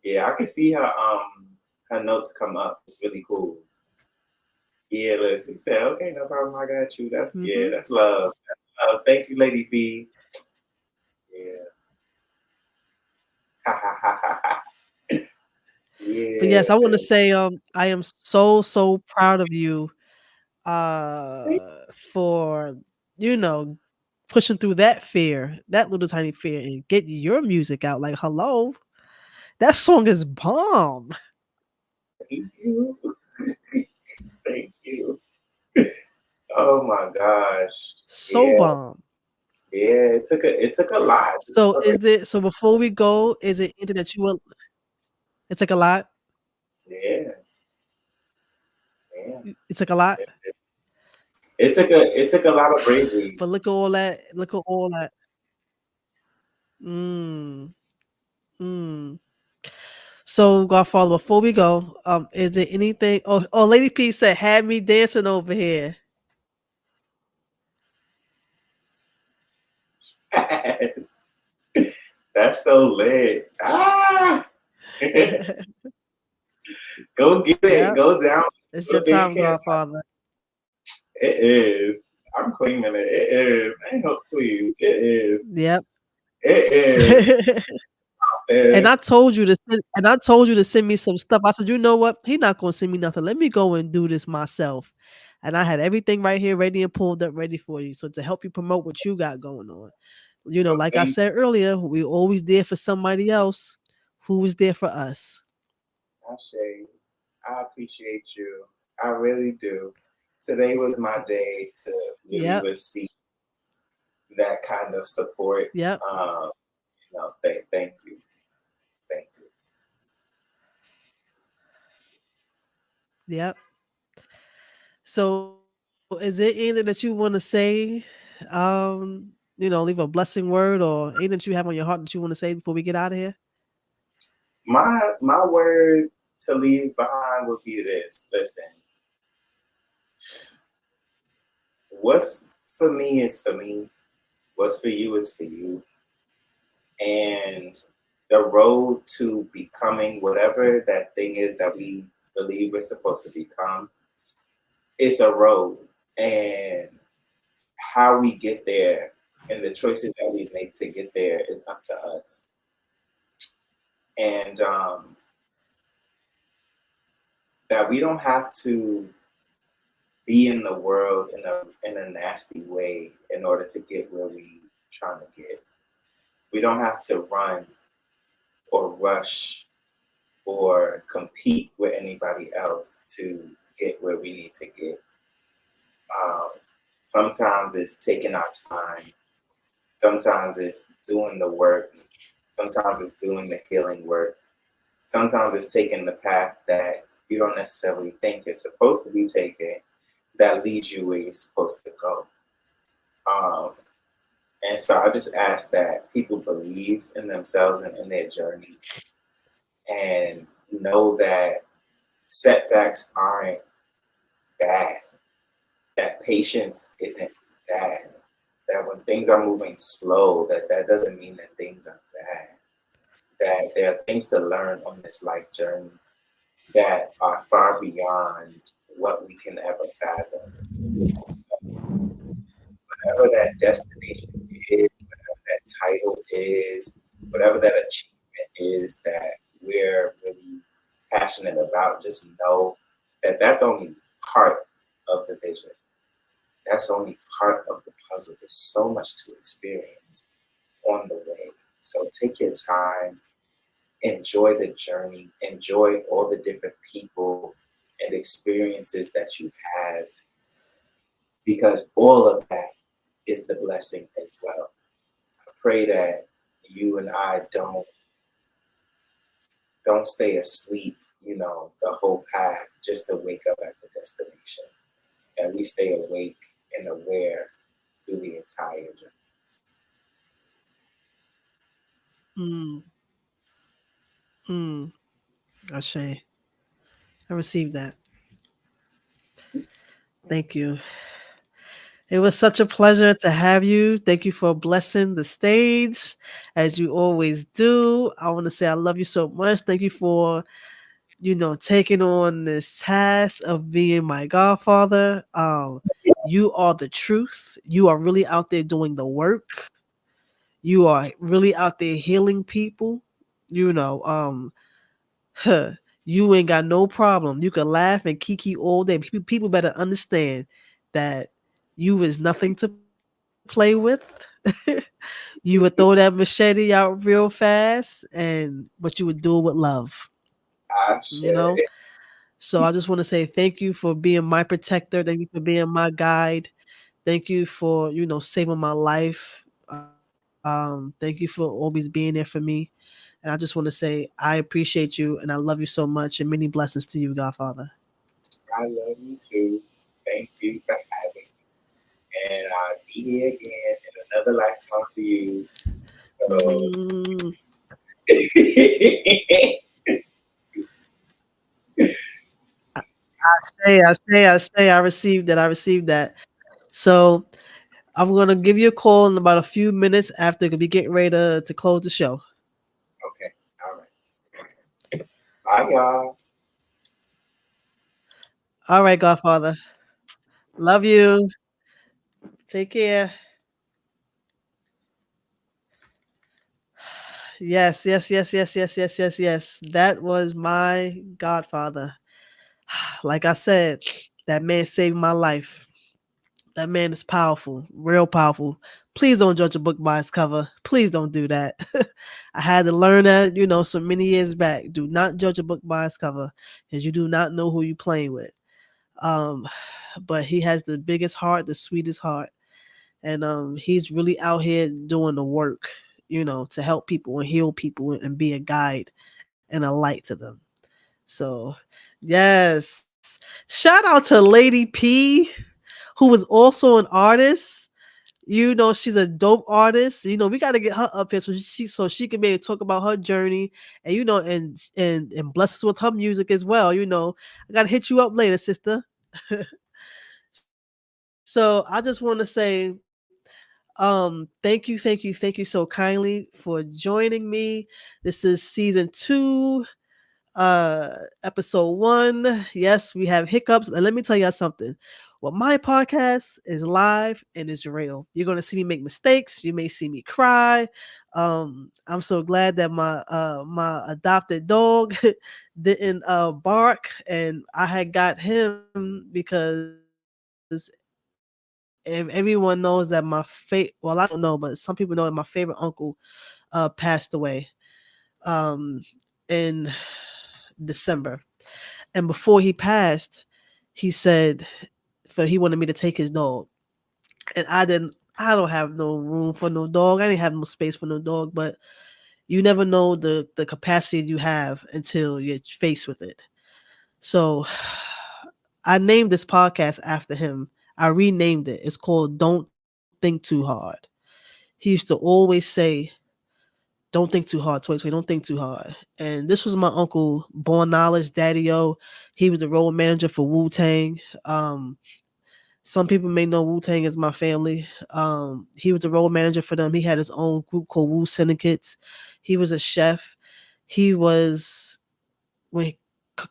yeah, I can see her notes come up. It's really cool. Yeah, listen. She said, okay, no problem, I got you. That's yeah, Hmm. that's love. That's love. Thank you, Lady B. Yeah. Ha ha ha ha ha. But yes, I want to Yeah. say I am so proud of you for you know pushing through that fear, that little tiny fear, and get your music out. Like, hello, that song is bomb. Thank you. Thank you. Oh my gosh. So Yeah. bomb. Yeah. It took a lot. So so before we go, is it anything that you will it took a lot? Yeah. Yeah. It took a lot? It took a lot of bravery. But look at all that. Mm, mm. So Godfather, before we go, is there anything Lady P said had me dancing over here. That's so lit. Ah, go get it. Yep. Go down. It's Go your big time, camp. Godfather. It is. I'm claiming it. It is. Ain't no please. It is. Yep. It is. And And I told you to send me some stuff. I said, you know what? He's not gonna send me nothing. Let me go and do this myself. And I had everything right here ready and pulled up ready for you. So to help you promote what you got going on. You know, like I thank said earlier, we always there for somebody else who was there for us. you, Shay. I appreciate you. I really do. Today was my day to really Yep. receive that kind of support. Yep. Thank you. Thank you. Yep. So is there anything that you want to say? Leave a blessing word or anything that you have on your heart that you want to say before we get out of here? My word to leave behind would be this. Listen, what's for me is for me. What's for you is for you. And the road to becoming whatever that thing is that we believe we're supposed to become, it's a road. And how we get there and the choices that we make to get there is up to us. And that we don't have to be in the world in a nasty way in order to get where we trying to get. We don't have to run or rush or compete with anybody else to get where we need to get. Um, Sometimes it's taking our time. Sometimes it's doing the work. Sometimes it's doing the healing work. Sometimes it's taking the path that you don't necessarily think you're supposed to be taking that leads you where you're supposed to go. Um, and so I just ask that people believe in themselves and in their journey and know that setbacks aren't bad, that patience isn't bad, that when things are moving slow, that doesn't mean that things are bad, that there are things to learn on this life journey that are far beyond what we can ever fathom. So whatever that destination is, whatever that title is, whatever that achievement is that we're really passionate about, just know that that's only part of the vision. That's only part of the puzzle. There's so much to experience on the way. So take your time, enjoy the journey, enjoy all the different people and experiences that you have, because all of that is the blessing as well. I pray that you and I don't stay asleep, the whole path just to wake up at the destination. And we stay awake and aware through the entire journey. Mm, mm, Ashe. I received that. Thank you. It was such a pleasure to have you. Thank you for blessing the stage as you always do. I want to say I love you so much. Thank you for, taking on this task of being my godfather. You are the truth. You are really out there doing the work. You are really out there healing people. You know, huh, you ain't got no problem. You can laugh and kiki all day. People better understand that you is nothing to play with. You would throw that machete out real fast, but you would do it with love. I You know. share. So I just want to say thank you for being my protector. Thank you for being my guide. Thank you for saving my life. Thank you for always being there for me. And I just want to say I appreciate you and I love you so much and many blessings to you, Godfather. I love you too. Thank you for having me. And I'll be here again in another lifetime for you. So Mm, I received that. I received that. So I'm gonna give you a call in about a few minutes after we get ready to close the show. okay. All right. Bye y'all. All right, Godfather. Love you. Take care. Yes, yes, yes, yes, yes, yes, yes, yes. That was my Godfather. Like I said, that man saved my life. That man is powerful, real powerful. Please don't judge a book by its cover. Please don't do that. I had to learn that, so many years back. Do not judge a book by its cover because you do not know who you're playing with. Um, but he has the biggest heart, the sweetest heart. And he's really out here doing the work, to help people and heal people and be a guide and a light to them. So, yes. Shout out to Lady P, who was also an artist. She's a dope artist. We got to get her up here so she can maybe talk about her journey and and bless us with her music as well. I got to hit you up later, sister. So I just want to say Thank you so kindly for joining me. This is season 2, episode 1. Yes, we have hiccups, and let me tell y'all something. Well, my podcast is live and it's real. You're gonna see me make mistakes. You may see me cry. I'm so glad that my adopted dog didn't bark, and I had got him because everyone knows that my well, I don't know, but some people know that my favorite uncle passed away in December. And before he passed, he said for he wanted me to take his dog. And I don't have no room for no dog. I didn't have no space for no dog, but you never know the capacity you have until you're faced with it. So I named this podcast after him. I renamed it. It's called Don't Think Too Hard. He used to always say, don't think too hard, Toy Toy, don't think too hard. And this was my uncle, Born Knowledge, DaddyO. He was the role manager for Wu-Tang. Some people may know Wu-Tang as my family. He was the role manager for them. He had his own group called Wu Syndicates. He was a chef. He was when he,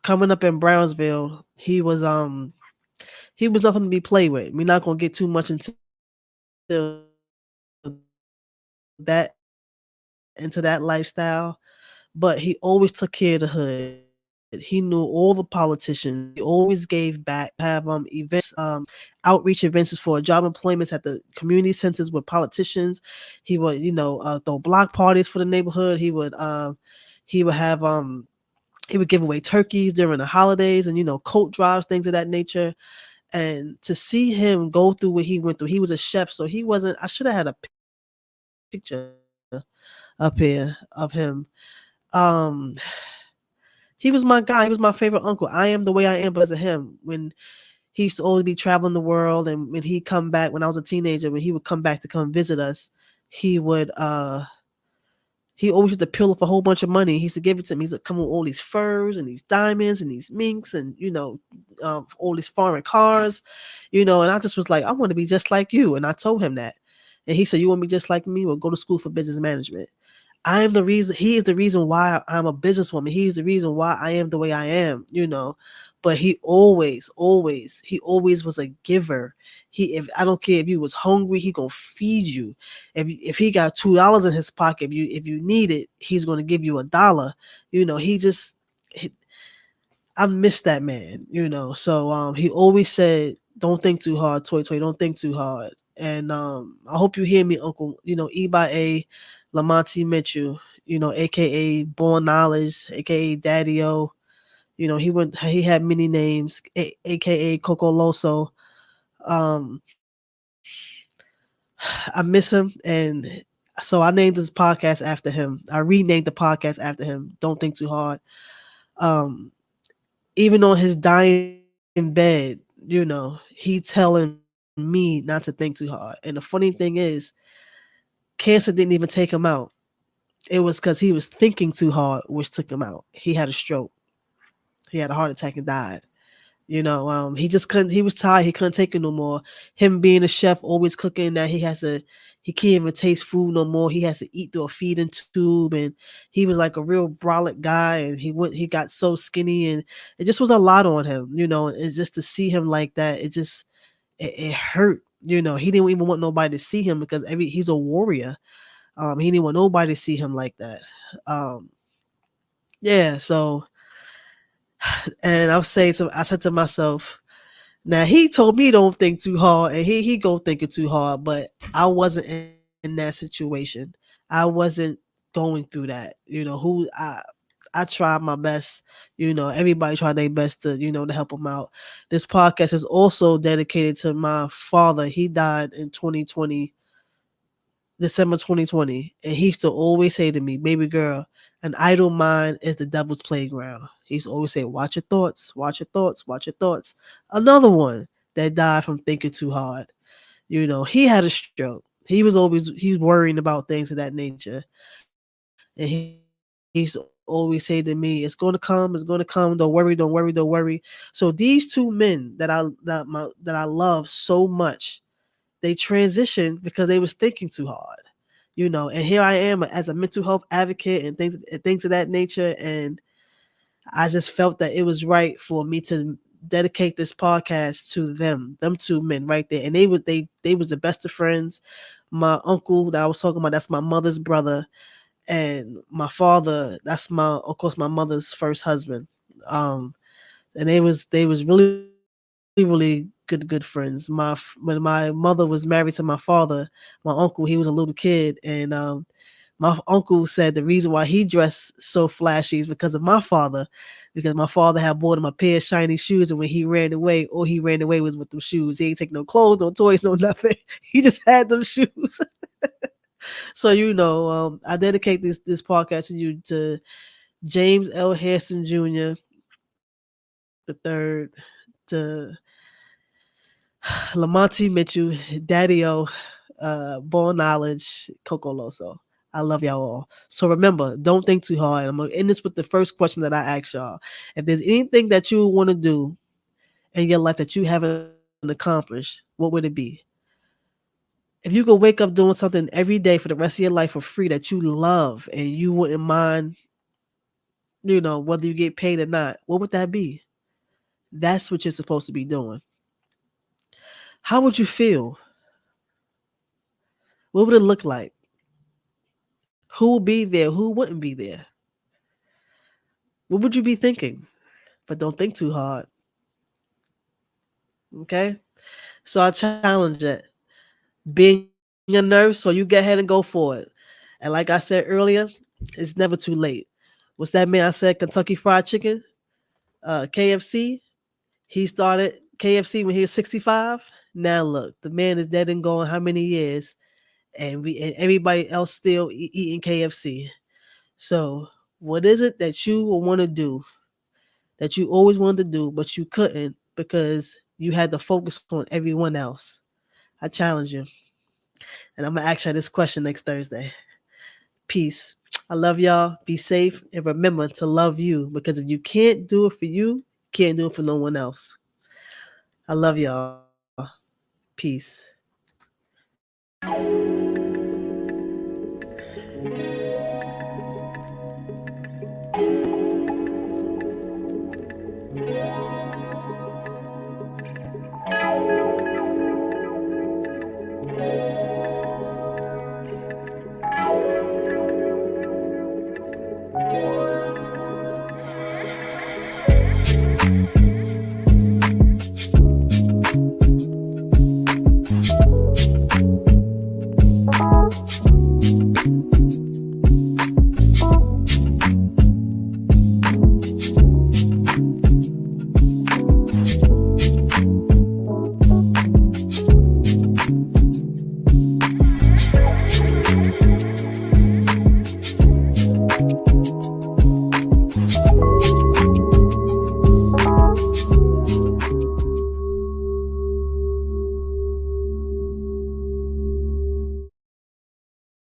coming up in Brownsville, he was nothing to be played with. We're not gonna get too much that into that lifestyle, but he always took care of the hood. He knew all the politicians. He always gave back. Have events, outreach events for job employments at the community centers with politicians. He would, throw block parties for the neighborhood. He would have he would give away turkeys during the holidays and coat drives, things of that nature. And to see him go through what he went through, he was a chef, so he wasn't. I should have had a picture up here of him. Um, he was my guy. He was my favorite uncle. I am the way I am because of him. When he used to always be traveling the world, and when he come back when I was a teenager, when he would come back to come visit us, he would he always used to peel off a whole bunch of money. He used to give it to me. He's like, come with all these furs and these diamonds and these minks and all these foreign cars, And I just was like, I want to be just like you. And I told him that, and he said, "You want to be just like me? Well, go to school for business management." I am the reason. He is the reason why I'm a businesswoman. He's the reason why I am the way I am. But he always was a giver. If I don't care if you was hungry, he gonna feed you. If he got $2 in his pocket, if you need it, he's gonna give you $1. He just I miss that man. So he always said, "Don't think too hard, Toy Toy. Don't think too hard." And I hope you hear me, Uncle. E by A, Lamonte Mitchell. AKA Born Knowledge, AKA DaddyO. He had many names, AKA Coco Loso. Um, I miss him, and so I named this podcast after him. I renamed the podcast after him. Don't think too hard. Um, Even on his dying bed, he telling me not to think too hard. And the funny thing is, cancer didn't even take him out. It was because he was thinking too hard, which took him out. He had a stroke. He had a heart attack and died. He just couldn't. He was tired. He couldn't take it no more. Him being a chef, always cooking. That he can't even taste food no more. He has to eat through a feeding tube, and he was like a real brolic guy. And he got so skinny, and it just was a lot on him. It's just to see him like that. It hurt. He didn't even want nobody to see him because he's a warrior. He didn't want nobody to see him like that. Yeah. So, and I said to myself, now he told me don't think too hard, and he go thinking too hard, but I wasn't in that situation. I wasn't going through that. I tried my best. Everybody tried their best to help him out. This podcast is also dedicated to my father. He died in 2020, December 2020, and he used to always say to me, "Baby girl, an idle mind is the devil's playground." He used to always say, "Watch your thoughts, watch your thoughts, watch your thoughts." Another one that died from thinking too hard. He had a stroke. He was worrying about things of that nature, and he used to always say to me, "It's going to come, it's going to come. Don't worry, don't worry, don't worry, don't worry." So these two men that I love so much, they transitioned because they was thinking too hard, and here I am as a mental health advocate and things of that nature. And I just felt that it was right for me to dedicate this podcast to them two men right there. And they was the best of friends. My uncle that I was talking about, that's my mother's brother, and my father, that's of course my mother's first husband. And they was really good friends. When my mother was married to my father, my uncle, he was a little kid, and my uncle said the reason why he dressed so flashy is because of my father, because my father had bought him a pair of shiny shoes, and when he ran away, all he ran away was with them shoes. He ain't take no clothes, no toys, no nothing. He just had them shoes. So I dedicate this podcast to James L Hairston Jr. the third, to Lamonte Mitchell, DaddyO, Born Knowledge, Coco Loso. I love y'all all. So remember, don't think too hard. I'm going to end this with the first question that I asked y'all. If there's anything that you want to do in your life that you haven't accomplished, what would it be? If you could wake up doing something every day for the rest of your life for free that you love and you wouldn't mind, whether you get paid or not, what would that be? That's what you're supposed to be doing. How would you feel? What would it look like? Who would be there? Who wouldn't be there? What would you be thinking? But don't think too hard. Okay? So I challenge it. Being your nurse, so you get ahead and go for it. And like I said earlier, it's never too late. What's that man I said? Kentucky Fried Chicken? KFC? He started KFC when he was 65. Now look, the man is dead and gone how many years? And everybody else still eating KFC. So what is it that you will want to do that you always wanted to do, but you couldn't because you had to focus on everyone else? I challenge you. And I'm going to ask you this question next Thursday. Peace. I love y'all. Be safe. And remember to love you, because if you can't do it for you can't do it for no one else. I love y'all. Peace.